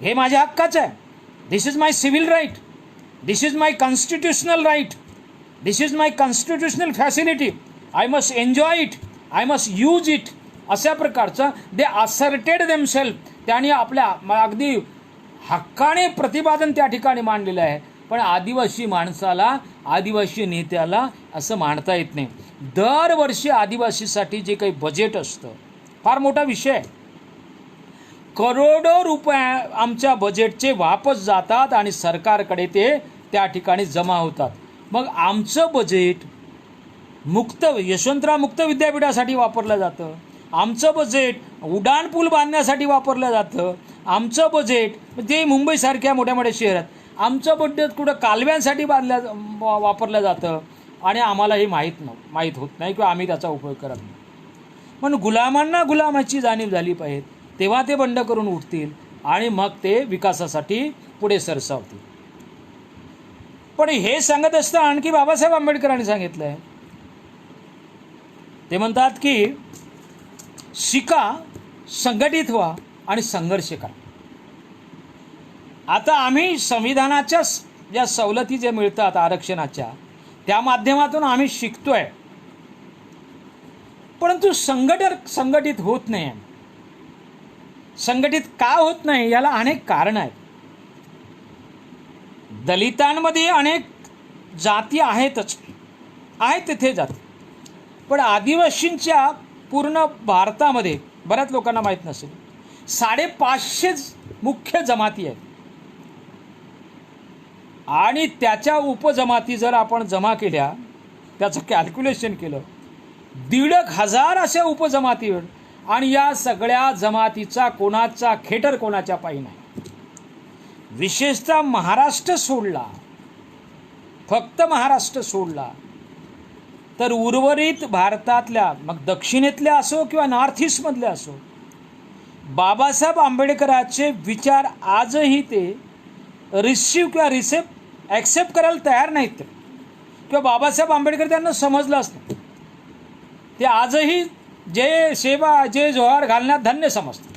हे माझ्या हक्काचं आहे. This is my civil right, this is my constitutional right, this is my constitutional facility, I must enjoy it, I must use it, अशा प्रकारचं दे असर्टेड देमसेल्फ, त्यांनी आपल्या अगदी हक्काने प्रतिपादन त्या ठिकाणी मांडलेलं आहे. पण आदिवासी माणसाला, आदिवासी नेत्याला असं मांडता येत नाही. दरवर्षी आदिवासीसाठी जे काही बजेट असतं, फार मोठा विषय आहे. करोडो रुपये आमच्या बजेटचे वापस जातात आणि सरकारकडे ते त्या ठिकाणी जमा होतात. मग आमचं बजेट यशवंतराव मुक्त विद्यापीठासाठी वापरलं जातं, आमचं बजेट उड्डाण पूल बांधण्यासाठी वापरलं जातं, आमचं बजेट ते मुंबईसारख्या मोठ्या मोठ्या शहरात आमचं बजेट कुठं कालव्यांसाठी वापरलं जातं आणि आम्हाला हे माहीत होत नाही किंवा आम्ही त्याचा उपयोग करत नाही. पण गुलामांना गुलामाची जाणीव झाली पाहिजे, तेव्हा ते बंड करून उठतील आणि मग ते विकासासाठी पुढे सरसावतील. पण हे सांगत असताना आणखी बाबासाहेब आंबेडकरांनी सांगितलं आहे, ते म्हणतात की शिका, संघटित व्हा आणि संघर्ष करा. आता आम्ही संविधानाच्या ज्या सवलती जे मिळतात आरक्षणाच्या, त्या माध्यमातून आम्ही शिकतोय, परंतु संघटित होत नाही. संघटित का होत नाही याला अनेक कारणं आहेत. दलितांमध्ये अनेक जाती आहेत तिथे जाती, पण आदिवासींच्या पूर्ण भारतामध्ये बऱ्याच लोकांना माहीत नसेल 550 मुख्य जमाती आहेत आणि त्याच्या उपजमाती जर आपण जमा केल्या, त्याचं कॅल्क्युलेशन केलं, 1,500 अशा उपजमाती, आणि या सगळ्या जमातीचा कोणाचा खेटर कोणाच्या पायी नाही. विशेषतः महाराष्ट्र सोडला, फक्त महाराष्ट्र सोडला तर उर्वरित भारतातल्या, मग दक्षिणेतल्या असो किंवा नॉर्थ ईस्टमधल्या असो, बाबासाहेब आंबेडकरांचे विचार आजही ते ॲक्सेप्ट करायला तयार नाहीत, किंवा बाबासाहेब आंबेडकर त्यांना समजलंच नाही. ते आजही जे जोहार घालण्यात धन्य समजतात.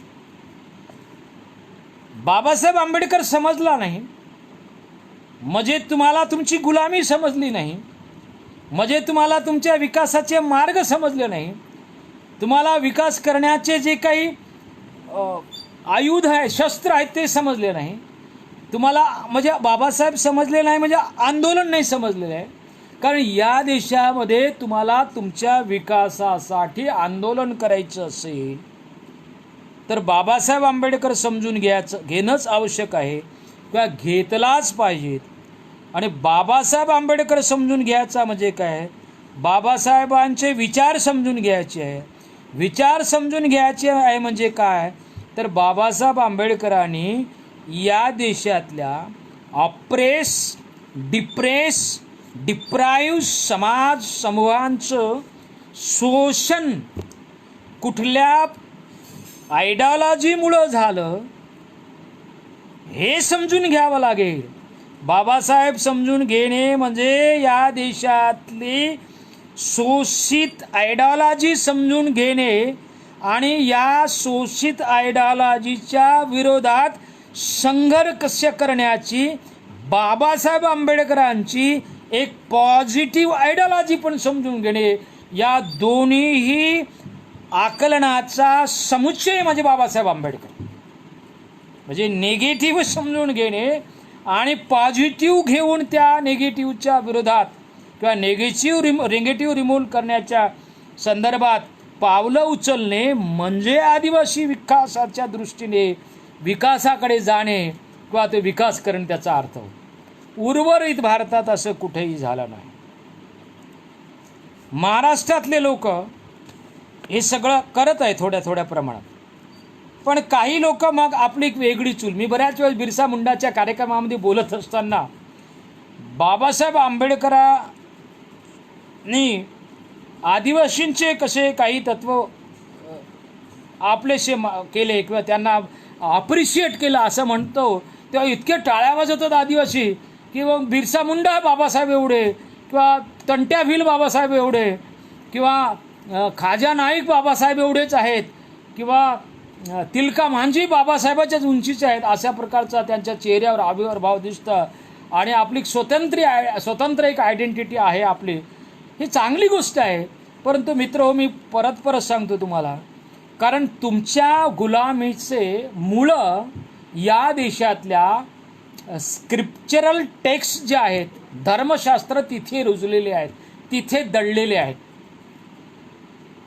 बाबासाहेब आंबेडकर समजला नाही म्हणजे तुम्हाला तुमची गुलामी समजली नाही, म्हणजे तुम्हाला तुमच्या विकासाचे मार्ग समजले नाही, तुम्हाला विकास करण्याचे जे काही आयुध आहे, शस्त्र आहेत ते समजले नाही, तुम्हाला म्हणजे बाबासाहेब समजले नाही म्हणजे आंदोलन नाही समजलेलं आहे. कारण या देशामध्ये तुम्हाला तुमच्या विकासासाठी आंदोलन करायचं असेल तर बाबासाहेब आंबेडकर समजून घेणंच आवश्यक आहे किंवा घेतलाच पाहिजेत. आणि बाबासाहेब आंबेडकर समजून घ्यायचा म्हणजे काय, बाबासाहेबांचे विचार समजून घ्यायचे आहे. विचार समजून घ्यायचे आहे म्हणजे काय, तर बाबासाहेब आंबेडकरांनी या देशातल्या डिप्राईव्ह समाज समूहांचं शोषण कुठल्या आयडिओलॉजीमुळं झालं हे समजून घ्यावं लागेल. बाबासाहेब समजून घेणे म्हणजे या देशातली शोषित आयडिओलॉजी समजून घेणे आणि या शोषित आयडिओलॉजीच्या विरोधात संघर्ष करण्याची बाबासाहेब आंबेडकरांची एक पॉझिटिव्ह आयडिओलॉजी पण समजून घेणे, या दोन्हीही आकलनाचा समुच्चय म्हणजे बाबासाहेब आंबेडकर. म्हणजे निगेटिव्ह समजून घेणे आणि पॉझिटिव्ह घेऊन त्या निगेटिव्हच्या विरोधात किंवा निगेटिव्ह रिमूव्ह करण्याच्या संदर्भात पावलं उचलणे म्हणजे आदिवासी विकासाच्या दृष्टीने विकासाकडे जाणे किंवा ते विकास करणे त्याचा अर्थ होतो. उर्वरित भारतात असं कुठेही झालं नाही. महाराष्ट्रातले लोक हे सगळं करत आहे थोड्या थोड्या प्रमाणात, पण काही लोक मग आपली एक वेगळी चूल. मी बऱ्याच वेळेस बिरसा मुंडाच्या कार्यक्रमामध्ये बोलत असताना बाबासाहेब आंबेडकरांनी आदिवासींचे कसे काही तत्व आपलेसे केले किंवा त्यांना अप्रिशिएट केलं असं म्हणतो, तेव्हा इतके टाळ्या वाजवतात आदिवासी की मग बिरसा मुंडा बाबासाहेब एवढे किंवा तंट्या भील बाबासाहेब एवढे किंवा खाजा नाईक बाबासाहेब एवढेच आहेत किंवा तिलका मांझी बाबासाहेबाच्याच उंचीचे आहेत, अशा प्रकारचा त्यांच्या चेहऱ्यावर आविर्भाव दिसतं. आणि आपली स्वतंत्र एक आयडेंटिटी आहे आपली, ही चांगली गोष्ट आहे. परंतु मित्र मी परत सांगतो तुम्हाला, कारण तुमच्या गुलामीचे मुळं या देशातल्या स्क्रिप्चरल टेक्स्ट जे आहेत, धर्मशास्त्र तिथे रुजलेले आहेत, तिथे दडलेले आहेत.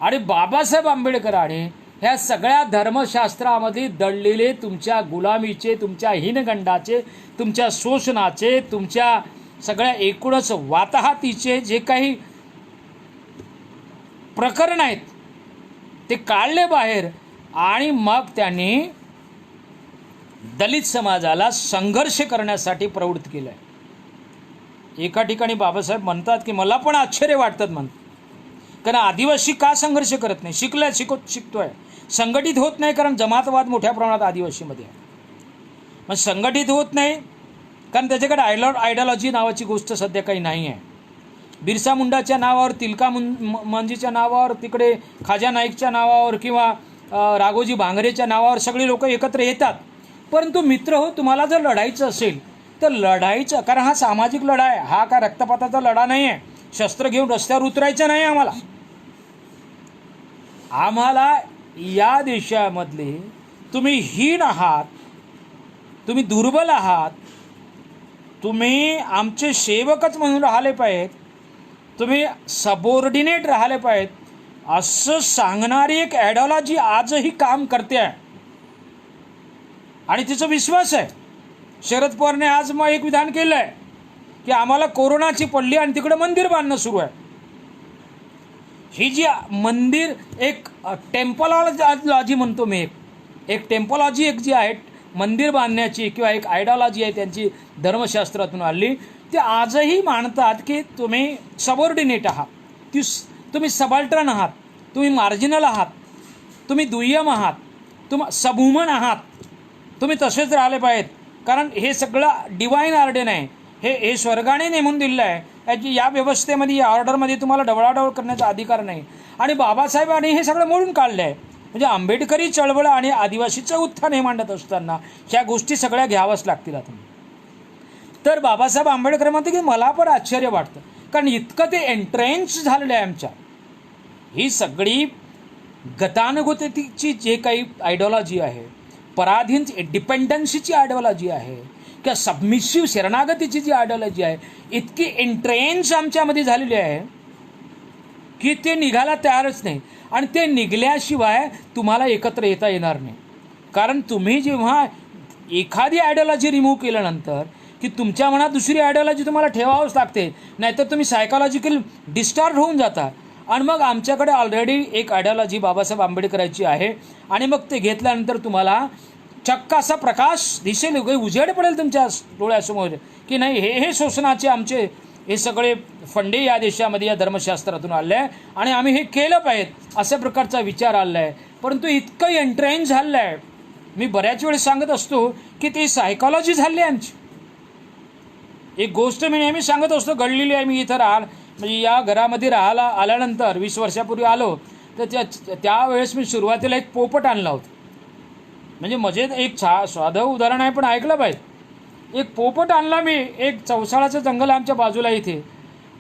आणि बाबासाहेब आंबेडकरांनी ह्या सगळ्या धर्मशास्त्रामध्ये दडलेले तुमच्या गुलामीचे, तुमच्या हिनगंडाचे, तुमच्या शोषणाचे, तुमच्या सगळ्या एकूणच वाताहतीचे जे काही प्रकरण आहेत ते काढले बाहेर. आणि मग त्यांनी दलित समाजाला संघर्ष करण्यासाठी प्रवृत्त केलं आहे. एका ठिकाणी बाबासाहेब म्हणतात की मला पण आश्चर्य वाटतात म्हणतात, कारण आदिवासी का संघर्ष करत नाही? शिकतोय, संघटित होत नाही, कारण जमातवाद मोठ्या प्रमाणात आदिवासीमध्ये आहे. मग संघटित होत नाही कारण त्याच्याकडे आयडियॉलॉजी नावाची गोष्ट सध्या काही नाही आहे. बिरसा मुंडाच्या नावावर, तिलका मंजीच्या नावावर, तिकडे खाजा नाईकच्या नावावर किंवा राघोजी भांगरेच्या नावावर सगळे लोक एकत्र येतात. परंतु मित्र हो, तुम्हाला जर लढायचं असेल तर लढायचं, कारण हा सामाजिक लढा आहे, हा काय रक्तपाताचा लढा नाही आहे. शस्त्र घेऊन रस्त्यावर उतरायचं नाही आम्हाला या देशामधले तुम्ही हीन आहात, तुम्ही दुर्बल आहात, तुम्ही आमचे सेवकच म्हणून राहिले पाहिजेत, तुम्ही सबऑर्डिनेट राहिले पाहिजेत असं सांगणारी एक आयडियॉलॉजी आजही काम करते आहे. आणि तिचा विश्वास आहे. शरद पवारने आज मग एक विधान केलं आहे की आम्हाला कोरोनाची पडली आणि तिकडे मंदिर बांधणं सुरू आहे. ही जी मंदिर एक टेम्पलॉजी म्हणतो मी, एक टेम्पलॉजी एक जी आहे मंदिर बांधण्याची किंवा एक आयडियॉलॉजी आहे त्यांची धर्मशास्त्रातून आली, ते आजही मानतात की तुम्ही सबऑर्डिनेट आहात, तुम्ही सबाल्टर्न आहात, तुम्ही मार्जिनल आहात, तुम्ही दुय्यम आहात, तुम्ही सबह्युमन आहात, तुम्ही तसेच राहिले पाहिजेत. कारण हे सगळं डिवाईन ऑर्डर आहे, हे स्वर्गाने नेमून दिलेलं आहे. या व्यवस्थेमध्ये, या ऑर्डरमध्ये तुम्हाला डवळाडवळ करण्याचा अधिकार नाही. आणि बाबासाहेबांनी हे सगळं मोडून काढलं आहे. म्हणजे आंबेडकरी चळवळ आणि आदिवासीचं उत्थान हे मांडत असताना ह्या गोष्टी सगळ्या घ्याव्याच लागतील. आता तर बाबासाहेब आंबेडकर म्हणते की मला पण आश्चर्य वाटतं, कारण इतकं ते एंट्रेन्स झालेलं आहे आमच्या. ही सगळी गतानुगतिकची जे काही आयडियॉलॉजी आहे, पराधीन डिपेंडन्सीची आयडियॉलॉजी आहे किंवा सबमिसिव्ह शरणागतीची जी आयडियॉलॉजी आहे, इतकी एंट्रेन्स आमच्यामध्ये झालेली आहे की ते निघायला तयारच नाही. आणि ते निघल्याशिवाय तुम्हाला एकत्र येता येणार नाही. कारण तुम्ही जेव्हा एखादी आयडियॉलॉजी रिमूव्ह केल्यानंतर की तुमच्या मनात दुसरी आयडियॉलॉजी तुम्हाला ठेवावंच लागते, नाहीतर तुम्ही सायकॉलॉजिकल डिस्टॉर्ट होऊन जाता. आणि मग आमच्याकडे ऑलरेडी एक आयडियॉलॉजी बाबासाहेब आंबेडकरांची आहे आणि मग ते घेतल्यानंतर तुम्हाला चक्क असा प्रकाश दिसेल, उजेड पडेल तुमच्या डोळ्यासमोर की नाही, हे शोषणाचे आमचे हे सगळे फंडे या देशामध्ये या धर्मशास्त्रातून आले आहे आणि आम्ही हे केलं पाहिजे अशा प्रकारचा विचार आला आहे. परंतु इतकं एंट्रेन झालं आहे, मी बऱ्याच वेळेस सांगत असतो की ती सायकॉलॉजी झाली आहे आमची. एक गोष्ट मी नेहमी सांगत असतो, घडलेली आहे. मी इथं म्हणजे या घरामध्ये राहायला आल्यानंतर 20 वर्षापूर्वी आलो तर त्यावेळेस मी सुरुवातीला एक पोपट आणला होता. म्हणजे मजेत एक साधं उदाहरण आहे पण ऐकलं पाहिजे. एक पोपट आणला मी, एक चौसाळाचं जंगल आमच्या बाजूला इथे,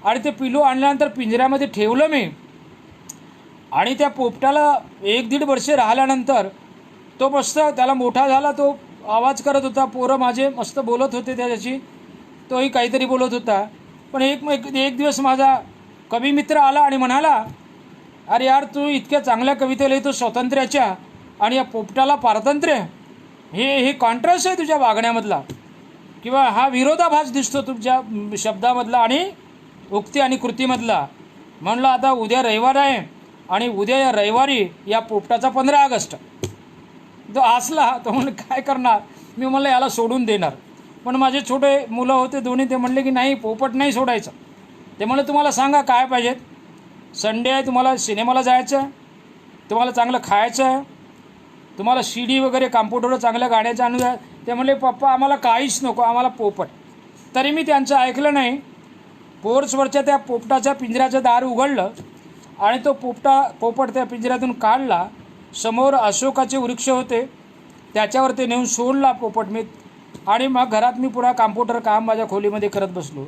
आणि ते पिलू आणल्यानंतर पिंजऱ्यामध्ये ठेवलं मी. आणि त्या पोपटाला 1-1.5 वर्षे राहिल्यानंतर तो मस्त त्याला मोठा झाला, तो आवाज करत होता, पोरं माझे मस्त बोलत होते त्याच्याशी, तोही काहीतरी बोलत होता. पण एक दिवस माझा कवी मित्र आला आणि म्हणाला, अरे यार तू इतक्या चांगल्या कविता लिहितो स्वातंत्र्याच्या आणि या पोपटाला पारतंत्र्य, हे कॉन्ट्रास्ट आहे तुझ्या वागण्यामधला किंवा हा विरोधाभास दिसतो तुमच्या शब्दामधला आणि उक्ती आणि कृतीमधला. म्हणलं आता उद्या रविवार आहे आणि उद्या या रविवारी या पोपटाचा 15 ऑगस्ट. तो हसला, तो म्हणलं काय करणार, मी म्हणलं याला सोडून देणार. पण माझे छोटे मुलं होते दोन्ही, ते म्हणले की नाही पोपट नाही सोडायचं. ते म्हणलं तुम्हाला सांगा काय पाहिजेत, संडे आहे, तुम्हाला सिनेमाला जायचं आहे, तुम्हाला चांगलं खायचं आहे, तुम्हाला CD वगैरे कॉम्प्युटरवर चांगल्या गाण्याचं आणून द्या. ते म्हणले पप्पा आम्हाला काहीच नको, आम्हाला पोपट. तरी मी त्यांचं ऐकलं नाही. पोर्चवरच्या त्या पोपटाच्या पिंजऱ्याचं दार उघडलं आणि तो पोपट त्या पिंजऱ्यातून काढला. समोर अशोकाचे वृक्ष होते, त्याच्यावर ते नेऊन सोडला पोपट मी. आणि मग घरात मी पुन्हा कॉम्प्युटर काम माझ्या खोलीमध्ये करत बसलो.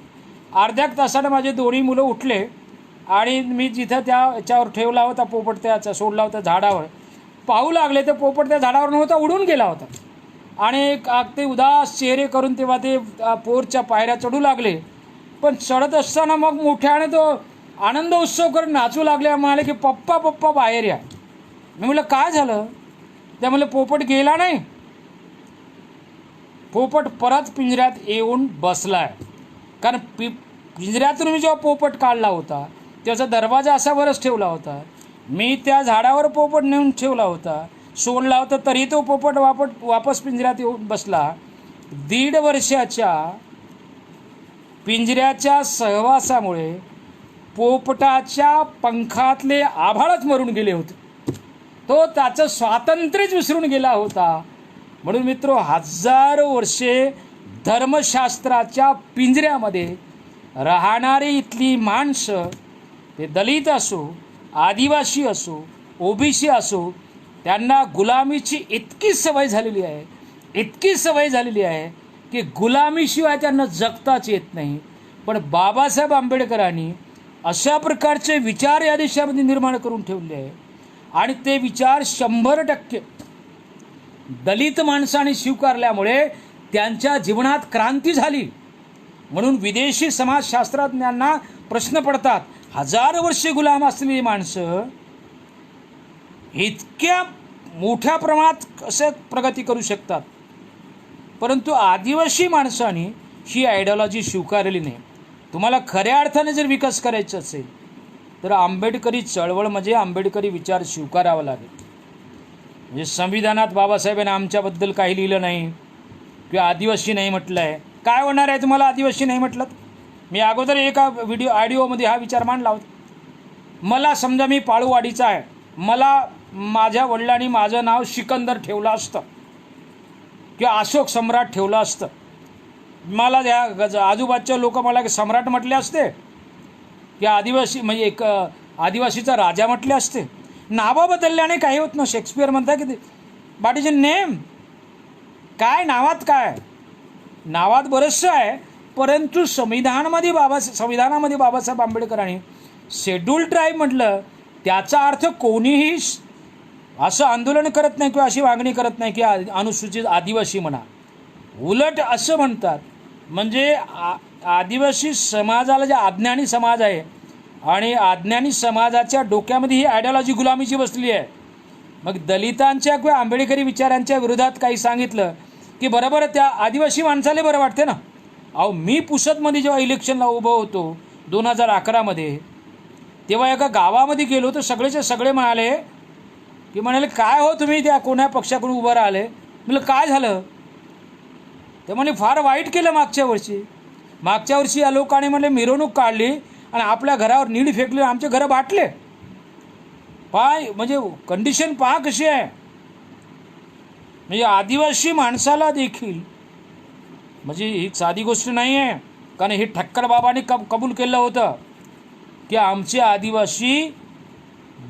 अर्ध्या तासानं माझे दोन्ही मुलं उठले आणि मी जिथं याच्यावर ठेवला होता पोपट, त्याचा सोडला होता झाडावर, पाहू लागले तर पोपट त्या झाडावर नव्हता, उडून गेला होता. आणि ते उदास चेहरे करून तेव्हा ते पोरच्या पायऱ्या चढू लागले. पण चढत असताना मग मोठ्याने तो आनंद उत्सव करून नाचू लागले. म्हणाले की पप्पा पप्पा बाहेर या. मी म्हटलं काय झालं? त्या म्हणलं पोपट गेला नाही, पोपट परत पिंजऱ्यात येऊन बसलाय. कारण पिंजऱ्यातून मी जेव्हा पोपट काढला होता त्याचा दरवाजा असा वरच ठेवला होता, मी त्या झाडावर पोपट नेऊन ठेवला होता, सोडला होता, तरी तो पोपट वापस पिंजऱ्यात येऊन बसला. 1.5 वर्षाच्या पिंजऱ्याच्या सहवासामुळे पोपटाच्या पंखातले आभाळच मरून गेले होते. तो त्याचं स्वातंत्र्यच विसरून गेला होता. म्हणून मित्रो, 1000 वर्षे धर्मशास्त्राच्या पिंजऱ्यामध्ये राहणारी इथली माणसं, ते दलित असो, आदिवासी असो, ओबीसी असो, त्यांना गुलामीची इतकी सवय झालेली आहे, इतकी सवय झालेली आहे की गुलामीशिवाय त्यांना जगताच येत नाही. पण बाबासाहेब आंबेडकरांनी अशा प्रकारचे विचार या देशामध्ये निर्माण करून ठेवले आहे. आणि ते विचार 100% दलित माणसाने स्वीकारल्यामुळे त्यांच्या जीवनात क्रांती झाली. म्हणून विदेशी समाजशास्त्रज्ञांना प्रश्न पडतात, 1000 वर्षे गुलाम असलेली माणसं इतक्या मोठ्या प्रमाणात कसं प्रगती करू शकतात. परंतु आदिवासी माणसांनी ही आयडिओलॉजी स्वीकारलेली नाही. तुम्हाला खऱ्या अर्थाने जर विकास करायचा असेल तर आंबेडकरी चळवळ म्हणजे आंबेडकरी विचार स्वीकारावा लागेल. म्हणजे संविधानात बाबासाहेबांनी आमच्याबद्दल काही लिहिलं नाही किंवा आदिवासी नाही म्हटलं आहे. काय होणार आहे तुम्हाला आदिवासी नाही म्हटलं? मी अगोदर एका ऑडिओमध्ये हा विचार मांडला होता. मला समजा मी पाळूवाडीचा आहे, मला माझ्या वडिलांनी माझं नाव सिकंदर ठेवलं असतं किंवा अशोक सम्राट ठेवलं असतं, मला त्या आजूबाजूचे लोक मला सम्राट म्हटले असते की आदिवासी म्हणजे एक आदिवासीचा राजा म्हटले असते. नावं बदलल्याने काही होत ना. शेक्सपियर म्हणता की बॅट इज अ नेम. काय नावात, काय नावात बरंचसं आहे. परंतु संविधानामध्ये बाबासाहेब आंबेडकरांनी शेड्यूल ट्राईब म्हटलं, त्याचा अर्थ कोणीही असं आंदोलन करत नाही किंवा अशी मागणी करत नाही की अनुसूचित आदिवासी म्हणा. उलट असं म्हणतात, म्हणजे आदिवासी समाजाला जे अज्ञानी समाज आहे आणि अज्ञानी समाजाच्या डोक्यामध्ये ही आयडिओलॉजी गुलामीची बसली आहे. मग दलितांच्या किंवा आंबेडकरी विचारांच्या विरोधात काही सांगितलं की बरोबर त्या आदिवासी माणसाला बरं वाटते ना. अहो, मी पुसदमध्ये जेव्हा इलेक्शनला उभं होतो 2011मध्ये, तेव्हा एका गावामध्ये गेलो तर सगळेचे सगळे म्हणाले काय हो तुम्ही त्या कोण्या पक्षाकडून उभं राहिले? म्हटलं काय झालं? ते म्हणे फार वाईट केलं मागच्या वर्षी या लोकांनी म्हणले मिरवणूक काढली आणि आपल्या घरावर नीड फेकली, आमचे घरं बाटले. म्हणजे कंडिशन पहा कशी आहे. म्हणजे आदिवासी माणसाला देखील, म्हणजे ही साधी गोष्ट नाही आहे. कारण हे ठक्कर बाबांनी कबूल केलं होतं की आमचे आदिवासी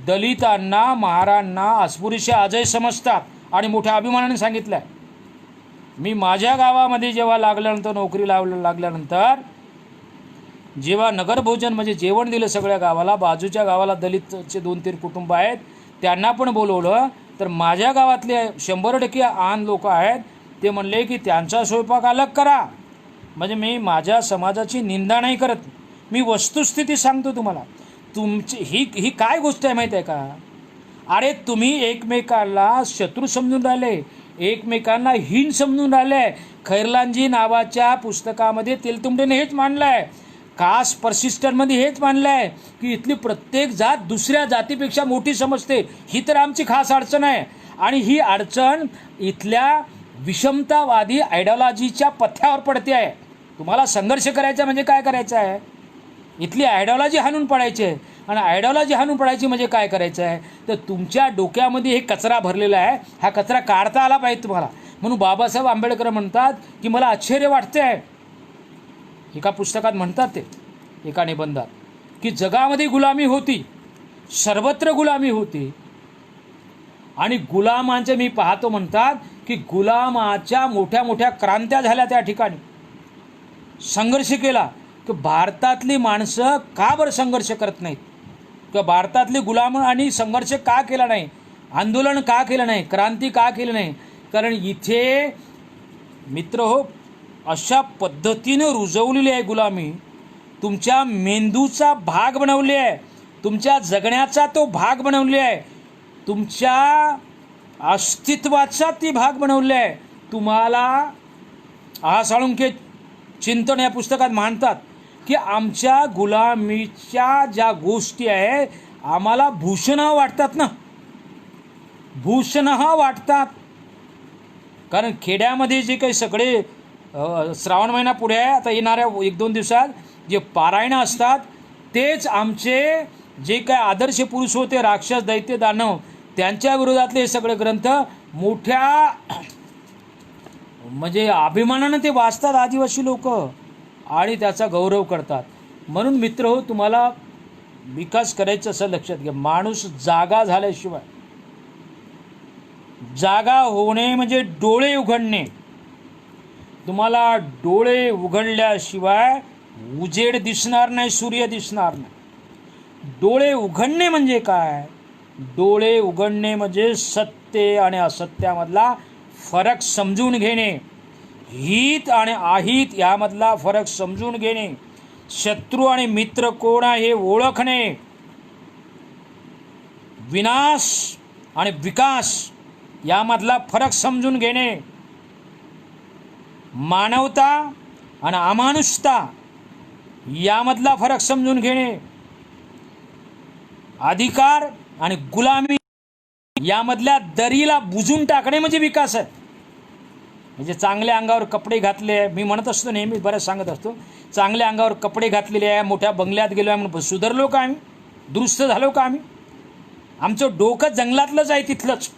दलितांना, महारांना अस्पृश्य आजही समजतात आणि मोठ्या अभिमानाने सांगितलं आहे. मी माझ्या गावामध्ये जेव्हा नोकरी लागल्यानंतर जेव्हा नगरभोजन म्हणजे जेवण दिलं सगळ्या गावाला, बाजूच्या गावाला दलितचे 2-3 कुटुंब आहेत त्यांना पण बोलवलं, तर माझ्या गावातले 100% आन लोक आहेत ते म्हणले की त्यांचा स्वयंपाक अलग करा. म्हणजे मी माझ्या समाजाची निंदा नाही करत, मी वस्तुस्थिती सांगतो तुम्हाला. तुमची ही काय गोष्ट आहे माहीत आहे का? अरे तुम्ही एकमेकांना शत्रू समजून राहिले, एकमेकांना हीन समजून राहिले. खैरलांजी नावाच्या पुस्तकामध्ये तेलतुंबडेने हेच मांडलं आहे, कास्ट परसिस्टंटमध्ये हेच मांडलं आहे की इथली प्रत्येक जात दुसऱ्या जातीपेक्षा मोठी समजते. ही तर आमची खास अडचण आहे. आणि ही अडचण इथल्या विषमतावादी आयडिओलॉजीच्या पथ्यावर पडते आहे. तुम्हाला संघर्ष करायचा म्हणजे काय करायचं आहे? इथली आयडिओलॉजी हाणून पडायची आहे. आणि आयडिओलॉजी हाणून पडायची म्हणजे काय करायचं आहे? तर तुमच्या डोक्यामध्ये हे कचरा भरलेला आहे, हा कचरा काढता आला पाहिजे तुम्हाला. म्हणून बाबासाहेब आंबेडकर म्हणतात की मला आश्चर्य वाटते आहे, एका पुस्तकात म्हणतात ते एका निबंधात, की जगामध्ये गुलामी होती, सर्वत्र गुलामी होती. आणि गुलामांचे मी पाहतो म्हणतात की गुलामाच्या मोठ्या मोठ्या क्रांत्या झाल्या त्या ठिकाणी, संघर्ष केला. की भारतातली माणसं का बरं संघर्ष करत नाहीत? किंवा भारतातले गुलाम आणि संघर्ष का केला नाही, आंदोलन का केलं नाही, क्रांती का केली नाही? कारण इथे मित्र हो, अशा पद्धतीनं रुजवलेली आहे गुलामी, तुमच्या मेंदूचा भाग बनवली आहे, तुमच्या जगण्याचा तो भाग बनवली आहे, तुमच्या अस्तित्वाचा ती भाग बनवली आहे. तुम्हाला साळुंखे चिंतन या पुस्तकात मांडतात की आमच्या गुलामीच्या ज्या गोष्टी आहे आम्हाला भूषण वाटतात ना, भूषण वाटतात. कारण खेड्यामध्ये जे काही सगळे श्रावण महिना पुढे आहे, आता येणाऱ्या 1-2 दिवसात जे पारायण असतात तेच आमचे जे काय आदर्श पुरुष होते, राक्षस दैत्य दानव, त्यांच्या विरोधातले हे सगळे ग्रंथ मोठ्या म्हणजे अभिमानानं ते वाचतात आदिवासी लोक आणि त्याचा गौरव करतात. म्हणून मित्र हो, तुम्हाला विकास करायचा असं लक्षात घ्या, माणूस जागा झाल्याशिवाय, जागा होणे म्हणजे डोळे उघडणे, तुम्हाला डोळे उघडल्याशिवाय उजेड दिसणार नाही, सूर्य दिसणार नाही. डोळे उघडणे म्हणजे काय? डोळे उघडणे म्हणजे सत्य आणि असत्यामधला फरक समजून घेणे, हित आणि अहित यामधला फरक समजून घेणे, शत्रू आणि मित्र कोण आहे हे ओळखणे, विनाश आणि विकास यामधला फरक समजून घेणे, मानवता आणि अमानुषता यामधला फरक समजून घेणे, अधिकार आणि गुलामी यामधल्या दरीला बुजून टाकणे म्हणजे विकास आहे. म्हणजे चांगल्या अंगावर कपडे घातले, मी म्हणत असतो नेहमी, बरं सांगत असतो, चांगल्या अंगावर कपडे घातलेले आहे, मोठ्या बंगल्यात गेलो आहे म्हणून सुधारलो का आम्ही, दुरुस्त झालो का आम्ही? आमचं डोकं जंगलातलंच आहे तिथलंच.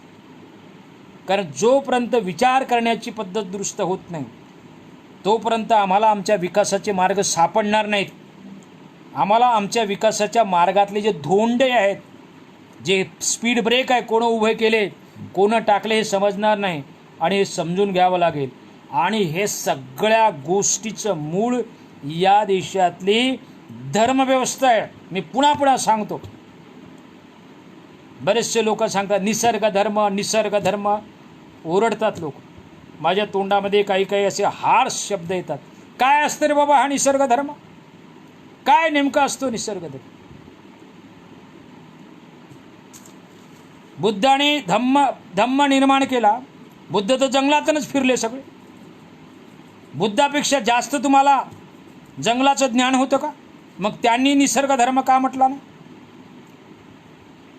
कारण जोपर्यंत विचार करण्याची पद्धत दुरुस्त होत नाही तोपर्यंत आम्हाला आमच्या विकासाचे मार्ग सापडणार नाहीत. आम्हाला आमच्या विकासाच्या मार्गातले जे धोंडे आहेत, जे स्पीड ब्रेक आहे, कोणं उभे केले, कोणं टाकले हे समजणार नाही आणि हे समजून घ्यावं लागेल. आणि हे सगळ्या गोष्टीचं मूळ या देशातली धर्मव्यवस्था आहे. मी पुन्हा सांगतो, बरेचसे लोक सांगतात निसर्ग धर्म, निसर्ग धर्म, ओरडतात लोक. माझ्या तोंडामध्ये काही काही असे हार्श शब्द येतात. काय असतं रे बाबा हा निसर्ग धर्म? काय नेमका असतो निसर्ग धर्म? बुद्धाने धम्म निर्माण केला. बुद्ध तर जंगलातूनच फिरले सगळे. बुद्धापेक्षा जास्त तुम्हाला जंगलाचं ज्ञान होतं का? मग त्यांनी निसर्ग धर्म का म्हटला नाही?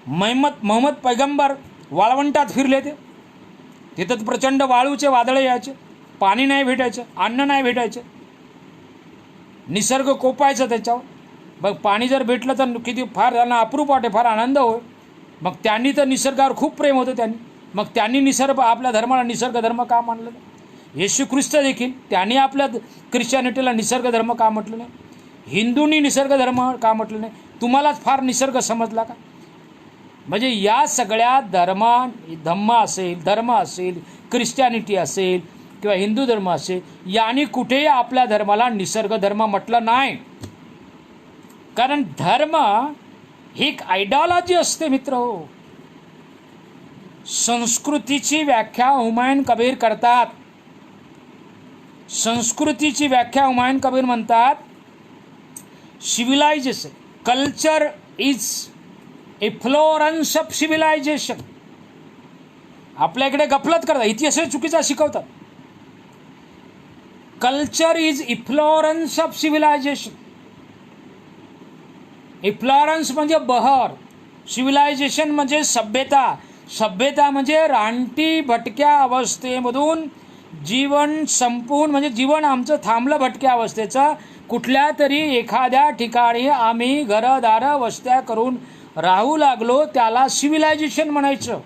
मोहम्मद पैगंबर वाळवंटात फिरले, तिथं प्रचंड वाळूचे वादळे यायचे, पाणी नाही भेटायचं, अन्न नाही भेटायचं, निसर्ग कोपायचं त्याच्यावर. मग पाणी जर भेटलं तर किती फार त्यांना अप्रूप वाटे, फार आनंद होय. मग त्यांनी तर निसर्गावर खूप प्रेम होतं त्यांनी. मग त्यांनी निसर्ग आपल्या धर्माला निसर्ग धर्म का मानलं नाही? येशू ख्रिस्त देखील त्यांनी आपल्या ख्रिश्चॅनिटीला निसर्ग धर्म का म्हटलं नाही? हिंदूंनी निसर्ग धर्म का म्हटलं नाही? तुम्हालाच फार निसर्ग समजला का? म्हणजे या सगळ्या धम्म असेल, ख्रिश्चॅनिटी असेल किंवा हिंदू धर्म असेल, यांनी कुठेही आपल्या धर्माला निसर्ग धर्म म्हटलं नाही. कारण धर्म ही एक आयडिओलॉजी असते मित्र हो. संस्कृतीची व्याख्या हुमायून कबीर करतात. संस्कृतीची व्याख्या हुमायून कबीर म्हणतात, civilization, culture is efflorescence of civilization. आपल्या इकडे गफलत करतात, इतिहास चुकीचा शिकवतात. Culture is efflorescence of civilization. Efflorescence म्हणजे बहर, सिव्हिलायझेशन म्हणजे सभ्यता. सभ्यता म्हणजे रानटी भटक्या अवस्थेमधून जीवन संपून, म्हणजे जीवन आमचं थांबलं भटक्या अवस्थेचं. कुठल्या तरी एखाद्या ठिकाणी आम्ही घरदारं वस्त्या करून राहू लागलो, त्याला सिव्हिलायझेशन म्हणायचं.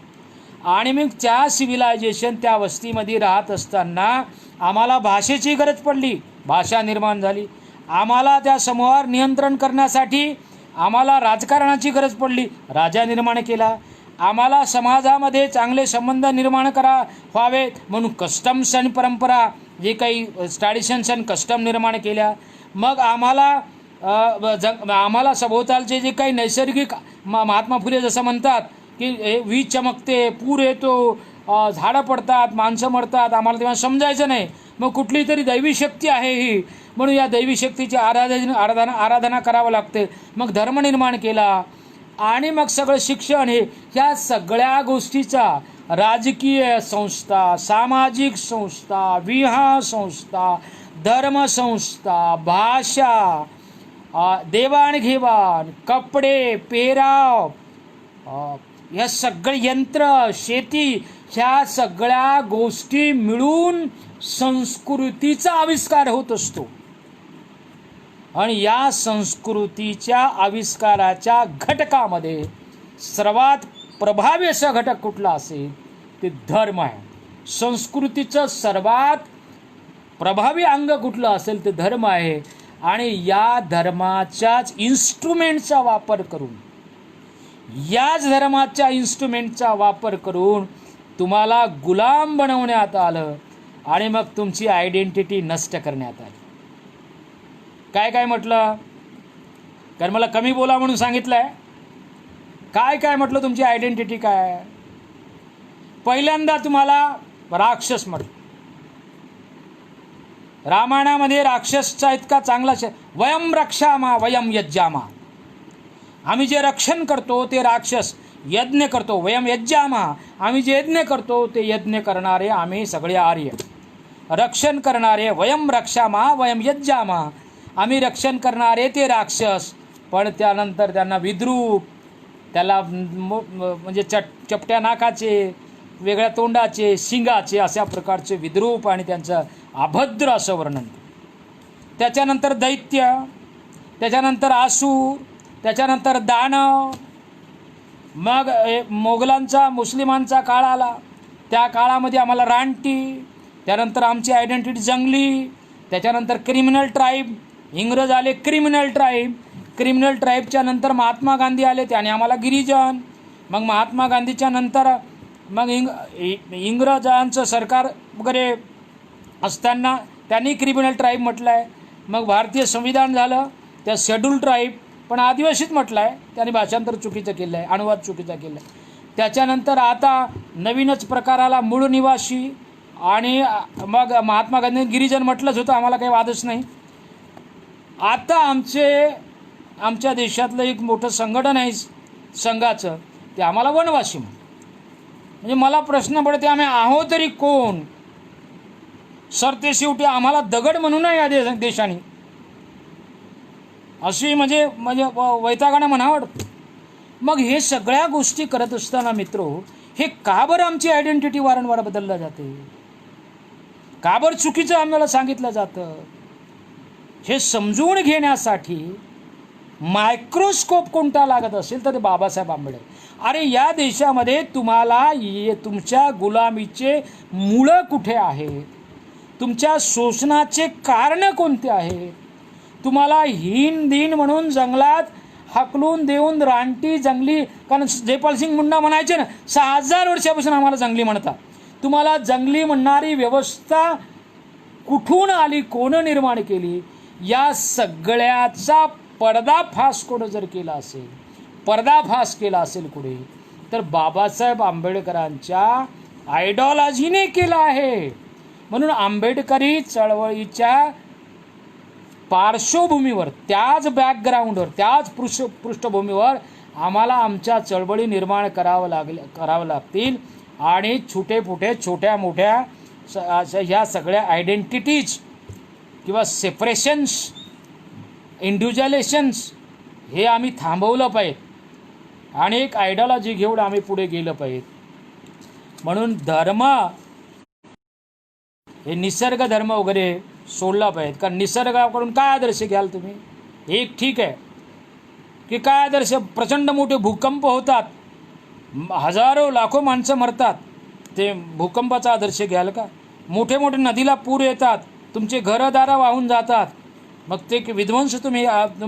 आणि मग त्या सिव्हिलायझेशन त्या वस्तीमध्ये राहत असताना आम्हाला भाषेची गरज पडली, भाषा निर्माण झाली. आम्हाला त्या समूहावर नियंत्रण करण्यासाठी आम्हाला राजकारणाची गरज पडली, राजा निर्माण केला. आम्हाला समाजामध्ये चांगले संबंध निर्माण व्हावेत म्हणून कस्टम्स आणि परंपरा, जे काही ट्रॅडिशन्स आणि कस्टम निर्माण केल्या. मग आम्हाला आम्हाला सभोवतालचे जे काही नैसर्गिक महात्मा फुले जसं म्हणतात की वीज चमकते, पूर येतो, झाडं पडतात, माणसं मरतात, आम्हाला तेव्हा समजायचं नाही. मग कुठली तरी दैवी शक्ती आहे ही, म्हणून या दैवी शक्तीची आराधना करावं लागते. मग धर्म निर्माण केला आणि मग सगळं शिक्षण हे ह्या सगळ्या गोष्टीचा राजकीय संस्था, सामाजिक संस्था, विवाह संस्था, धर्मसंस्था, भाषा, देवाणघेवाण, कपडे, पेहराव, या सगळे यंत्र, शेती, ह्या सगळ्या गोष्टी मिळून संस्कृतीचा आविष्कार होत असतो. आणि या संस्कृतीच्या आविष्काराच्या घटकामध्ये सर्वात प्रभावी असा घटक कुठला असेल ते धर्म आहे. संस्कृतीचं सर्वात प्रभावी अंग कुठलं असेल ते धर्म आहे. आणि या धर्माच्याच इन्स्ट्रुमेंटचा वापर करून, याच धर्माच्या इन्स्ट्रुमेंटचा वापर करून तुम्हाला गुलाम बनवण्यात आलं आणि मग तुमची आयडेंटिटी नष्ट करण्यात आली. काय काय म्हटलं? कारण मला कमी बोला म्हणून सांगितलं आहे. काय काय म्हटलं? तुमची आयडेंटिटी काय? पहिल्यांदा तुम्हाला राक्षस म्हटलं. रामायणामध्ये राक्षसचा इतका चांगला वयम रक्षामा वयम यज्जामा. आम्ही जे रक्षण करतो ते राक्षस, यज्ञ करतो वयम यज्जामा, आम्ही जे यज्ञ करतो ते यज्ञ करणारे आम्ही सगळे आर्य. रक्षण करणारे वयम रक्षामा वयम यज्जामा, आम्ही रक्षण करणारे ते राक्षस. पण त्यानंतर त्यांना विद्रूप, त्याला म्हणजे चपट्या नाकाचे, वेगळ्या तोंडाचे, शिंगाचे, अशा प्रकारचे विद्रूप आणि त्यांचं अभद्र असं वर्णन. त्याच्यानंतर दैत्य, त्याच्यानंतर आसूर, त्याच्यानंतर दानव. मग मोगलांचा, मुस्लिमांचा काळ आला, त्या काळामध्ये आम्हाला रानटी, त्यानंतर आमची आयडेंटिटी जंगली, त्याच्यानंतर क्रिमिनल ट्राईब, इंग्रज आले क्रिमिनल ट्राईब. क्रिमिनल ट्राईबच्या नंतर महात्मा गांधी आले, त्याने आम्हाला गिरिजन. मग महात्मा गांधीच्या नंतर मग इंग्रजांचं सरकार वगैरे असताना त्यांनी क्रिमिनल ट्राईब म्हटलं आहे. मग भारतीय संविधान झालं, त्या शेड्यूल ट्राईब पण आदिवासीच म्हटलं आहे, त्याने भाषांतर चुकीचं केलं आहे, अनुवाद चुकीचा केला आहे. त्याच्यानंतर आता नवीनच प्रकाराला मूळ निवासी आणि मग महात्मा गांधींनी गिरिजन म्हटलंच होतं, आम्हाला काही वादच नाही. आता आमच्या देशातलं एक मोठं संघटन आहे संघाचं, ते आम्हाला वनवासी म्हणजे मला प्रश्न पडते, आम्ही आहोत तरी कोण? सरते शेवटी आम्हाला दगड म्हणू नये या देशाने, अशी म्हणजे वैतागाने म्हणावं. मग हे सगळ्या गोष्टी करत असताना मित्रो, हे का बरं आमची आयडेंटिटी वारंवार बदलल्या जाते? का बरं चुकीचं आम्हाला सांगितलं जातं? हे समजून घेण्यासाठी मायक्रोस्कोप कोणता लागत असेल तर बाबासाहेब आंबेडकर. अरे या देशामध्ये तुम्हाला तुमच्या गुलामीचे मुळं कुठे आहेत? तुमच्या शोषणाचे कारण कोणते आहेत? तुम्हाला हीन दिन म्हणून जंगलात हाकलून देऊन रानटी जंगली, कारण जयपाल सिंग मुंडा म्हणायचे ना, 6000 वर्षापासून आम्हाला जंगली म्हणतात. तुम्हाला जंगली म्हणणारी व्यवस्था कुठून आली, कोण निर्माण केली? या सगळ्याचा पर्दाफाश कोण जर केला असेल, पर्दाफाश केला असेल कुठे, तर बाबासाहेब आंबेडकरांच्या आयडिओलॉजीने केला आहे. म्हणून आंबेडकरी चळवळीच्या पार्श्वभूमीवर, त्याच बॅकग्राऊंडवर, त्याच पृष्ठभूमीवर आम्हाला आमच्या चळवळी निर्माण करावं लागतील. आणि छोटे छोट्या मोठ्या ह्या सगळ्या आयडेंटिटीज किंवा सेपरेशन्स, इंडिव्हिज्युअलेशन्स हे आम्ही थांबवलं पाहिजे आणि एक आयडिओलॉजी घेऊन आम्ही पुढे गेलं पाहिजे. म्हणून धर्म हे निसर्ग धर्म वगैरे सोडला पाहिजे. कारण निसर्गाकडून काय आदर्श घ्याल तुम्ही? एक ठीक आहे की काय आदर्श, प्रचंड मोठे भूकंप होतात, हजारो लाखो माणसं मरतात, ते भूकंपाचा आदर्श घ्याल का? मोठे मोठे नदीला पूर येतात, तुमचे घरदारं वाहून जातात, मग ते विध्वंस तुम्ही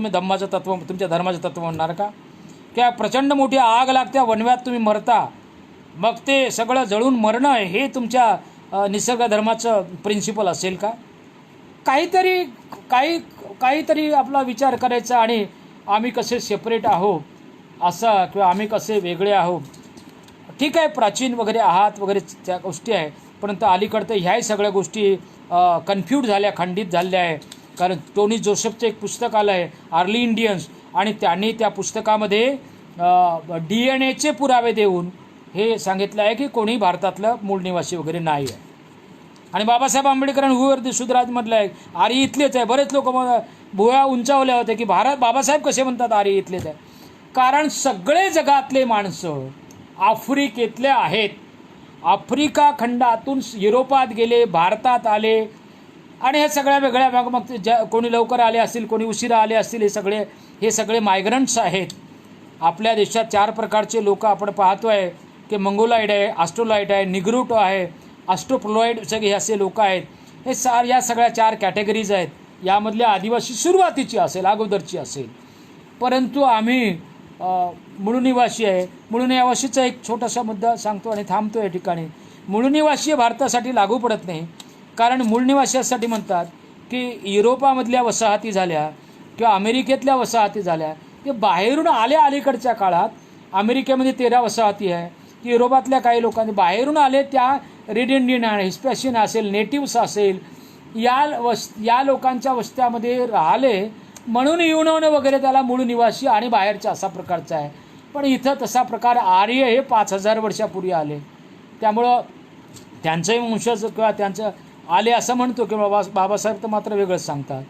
धम्माचं तत्व, तुमच्या धर्माचं तत्व म्हणणार का? क्या प्रचंड मोठी आग लागत्या, वणव्यात तुम्ही मरता, मग ते सगळं जळून मरणं हे तुमच्या निसर्ग धर्माचं प्रिन्सिपल असेल का? काही काहीतरी आपला विचार करायचा आणि आम्ही कसे सेपरेट आहोत असा, किंवा आम्ही कसे वेगळे आहोत. ठीक आहे, प्राचीन वगैरे आहात वगैरे त्या गोष्टी आहे, परंतु अलीकडं ह्याही सगळ्या गोष्टी कन्फ्यूज झाल्या, खंडित झाल्या आहे. कारण टोनी जोसेफचं एक पुस्तक आलं आहे, अर्ली इंडियन्स, आणि त्यांनी त्या पुस्तकामध्ये DNA पुरावे देऊन हे सांगितलं आहे की कोणी भारतातलं मूळ निवासी वगैरे नाही आहे. आणि बाबासाहेब आंबेडकरांनी हुवर सुधराज म्हटलं आहे आर्य इथलेच आहे. बरेच लोक भुया उंचावल्या होत्या की बाबासाहेब कसे म्हणतात आर्य इथलेच आहे. कारण सगळे जगातले माणसं आफ्रिकेतले आहेत. आफ्रिका खंडातून युरोपात गेले, भारतात आले, आणि हे सगळ्या वेगळ्या मग कोणी लवकर आले असतील, कोणी उशिरा आले असतील, हे सगळे मायग्रंट्स आहेत. आपल्या देशात 4 प्रकारचे लोक आपण पाहतोय की मंगोलाईड आहे, ऑस्ट्रोलाईट आहे, निग्रोटो आहे, ऑस्ट्रोप्लोइड, सगळे हे असे लोक आहेत. हे या सगळ्या 4 कॅटेगरीज आहेत. यामधल्या आदिवासी सुरुवातीची असेल, अगोदरची असेल. परंतु आम्ही मूळ निवासी आहे. मूळ निवासीचा एक छोटासा मुद्दा सांगतो आणि थांबतो या ठिकाणी. मूळ निवासी भारतासाठी लागू पडत नाही. कारण मूळ निवासीसाठी म्हणतात की युरोपामधल्या वसाहती झाल्या किंवा अमेरिकेतल्या वसाहती झाल्या, ते बाहेरून आले. अलीकडच्या काळात अमेरिकेमध्ये 13 वसाहती आहे, की युरोपातल्या काही लोकांनी बाहेरून आले, त्या रेड इंडियन आहे, हिस्पॅशियन असेल, नेटिव्स असेल, या लोकांच्या वस्त्यामध्ये राहिले म्हणून युनोन वगैरे त्याला मूळ निवासी आणि बाहेरच्या असा प्रकारचा आहे. पण इथं तसा प्रकार आर्य हे 5000 वर्षापूर्वी आले. त्यामुळं त्यांचंही वंशज किंवा त्यांचं आले असं म्हणतो की बाबासाहेब तर मात्र वेगळंच सांगतात.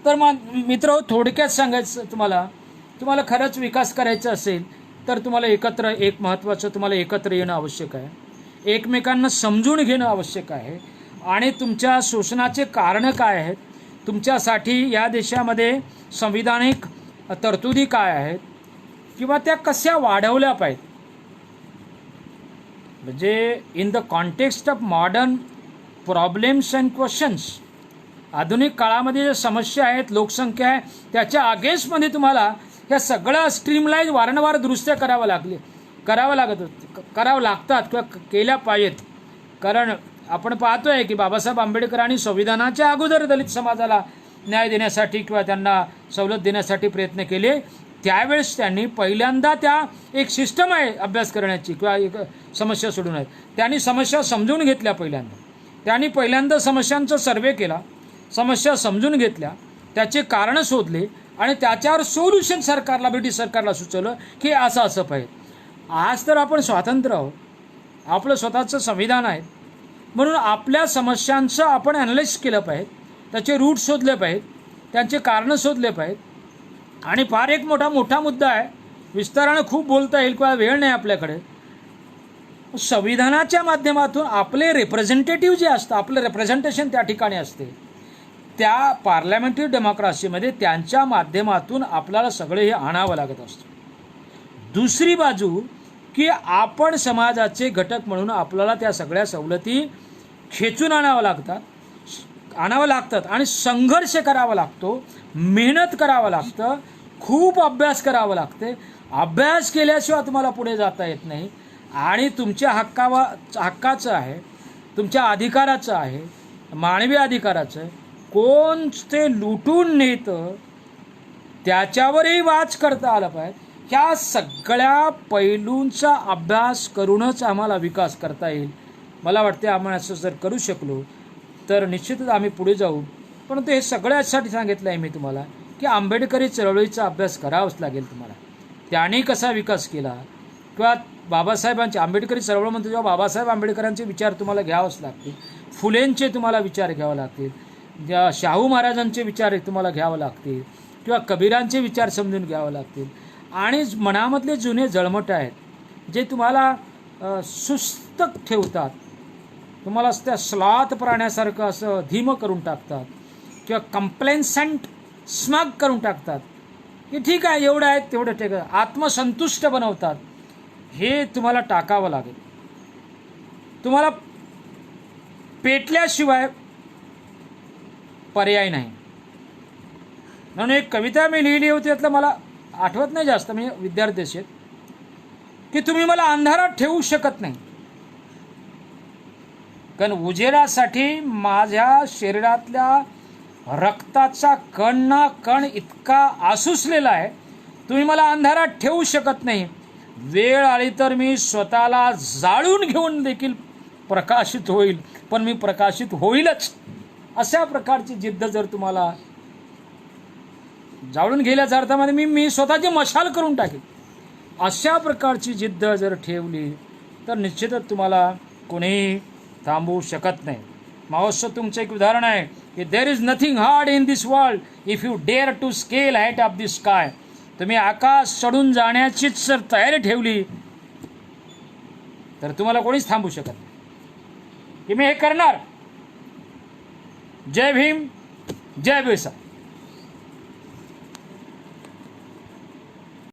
तर मग मित्र, थोडक्यात सांगायचं तुम्हाला खरंच विकास करायचा असेल तर तुम्हाला एक महत्त्वाचं तुम्हाला एकत्र येणं आवश्यक आहे. एकमेकांना समजून घेणं आवश्यक आहे. आणि तुमच्या शोषणाचे कारणं काय आहेत, तुमच्यासाठी या देशामध्ये संविधानिक तरतुदी काय आहेत किंवा त्या कशा वाढवल्या पाहिजेत. म्हणजे in the context of modern problems and questions, आधुनिक काळामध्ये ज्या समस्या आहेत, लोकसंख्या आहे, त्याच्या अगेन्स्टमध्ये तुम्हाला ह्या सगळ्या स्ट्रीमलाईन वारंवार दुरुस्त्या करावं लागतात किंवा केल्या पाहिजेत. कारण आपण पाहतोय की बाबासाहेब आंबेडकरांनी संविधानाच्या अगोदर दलित समाजाला न्याय देण्यासाठी किंवा त्यांना सवलत देण्यासाठी प्रयत्न केले. त्यावेळेस त्यांनी पहिल्यांदा त्या एक सिस्टम आहे अभ्यास करण्याची किंवा एक समस्या सोडवण्याची, त्यांनी समस्या समजून घेतल्या. त्यांनी पहिल्यांदा समस्यांचा सर्वे केला, समस्या समजून घेतल्या, त्याचे कारणं शोधले आणि त्याच्यावर सोल्युशन ब्रिटिश सरकारला सुचवलं की असं पाहिजे. आज तर आपण स्वातंत्र्य आहोत, आपलं स्वतःचं संविधान आहे, म्हणून आपल्या समस्यांचं आपण ॲनालाइज केलं पाहिजे, त्याचे रूट शोधले पाहिजेत, त्यांचे कारणं शोधले पाहिजेत. आणि फार एक मोठा मुद्दा आहे, विस्तारानं खूप बोलता येईल किंवा वेळ नाही आपल्याकडे. संविधानाच्या माध्यमातून आपले रिप्रेझेंटेटिव्ह जे असतं, आपलं रिप्रेझेंटेशन त्या ठिकाणी असते, त्या पार्लमेंटरी डेमोक्रेसीमध्ये त्यांच्या माध्यमातून आपल्याला सगळे हे आणावं लागत असतं. दुसरी बाजू की आपण समाजाचे घटक म्हणून आपल्याला त्या सगळ्या सवलती खेचून आणावं लागतात आणि संघर्ष करावा लागतो, मेहनत करावं लागतं, खूप अभ्यास करावा लागते. अभ्यास केल्याशिवाय तुम्हाला पुढे जाता येत नाही. आणि तुमच्या हक्काचं आहे, तुमच्या अधिकाराचं आहे, मानवी अधिकाराचं आहे, कोण ते लुटून नेतं त्याच्यावरही वाच करता आला पाहिजे. ह्या सगळ्या पैलूंचा अभ्यास करूनच आम्हाला विकास करता येईल. मला वाटते आम्हाला असं जर करू शकलो तर निश्चितच आम्ही पुढे जाऊ. परंतु हे सगळ्यासाठी सांगितलं आहे मी तुम्हाला की आंबेडकरी चळवळीचा अभ्यास करावाच लागेल तुम्हाला. त्यांनी कसा विकास केला किंवा बाबासाहेबांचे आंबेडकरी चळवळ म्हणतो जेव्हा बाबासाहेब आंबेडकरांचे विचार तुम्हाला घ्यावंच लागतील, फुलेंचे तुम्हाला विचार घ्यावे लागतील, ज्या शाहू महाराजांचे विचार तुम्हाला घ्यावं लागतील किंवा कबीरांचे विचार समजून घ्यावे लागतील. आणि मनामधले जुने जळमट आहेत जे तुम्हाला सुस्त ठेवतात, तुम्हाला त्या स्लॉथ प्राण्यासारखं असं धीमं करून टाकतात किंवा कंप्लेन्संट स्मग करून टाकतात की ठीक आहे एवढं आहे तेवढं ठीक आहे, आत्मसंतुष्ट बनवतात. हे तुम्हाला टाकावं लागेल. तुम्हाला पेटल्याशिवाय पर्याय नाही. म्हणून एक कविता मी लिहिली होती, त्यातलं मला आठवत नाही जास्त, म्हणजे विद्यार्थी आहेत की तुम्ही मला अंधारात ठेवू शकत नाही, कारण उजेडासाठी माझ्या शरीरातल्या रक्ताचा कण ना कण इतका आसुसलेला आहे, तुम्ही मला अंधारात ठेवू शकत नाही. वेळ आली तर मी स्वतःला जाळून घेऊन देखील प्रकाशित होईल, पण मी प्रकाशित होईलच. अशा प्रकारची जिद्द जर तुम्हाला, जाळून गेल्याच्या अर्थामध्ये मी स्वतःची मशाल करून टाकेल, अशा प्रकारची जिद्द जर ठेवली तर निश्चितच तुम्हाला कोणीही थांबवू शकत नाही. मावस्य तुमचं एक उदाहरण आहे की there is nothing hard in this world if you dare to scale height of the sky. तुम्ही आकाश चढून जाण्याचीच जर तयारी ठेवली तर तुम्हाला कोणीच थांबवू शकत नाही की मी हे करणार. जय भीम, जय बिरसा.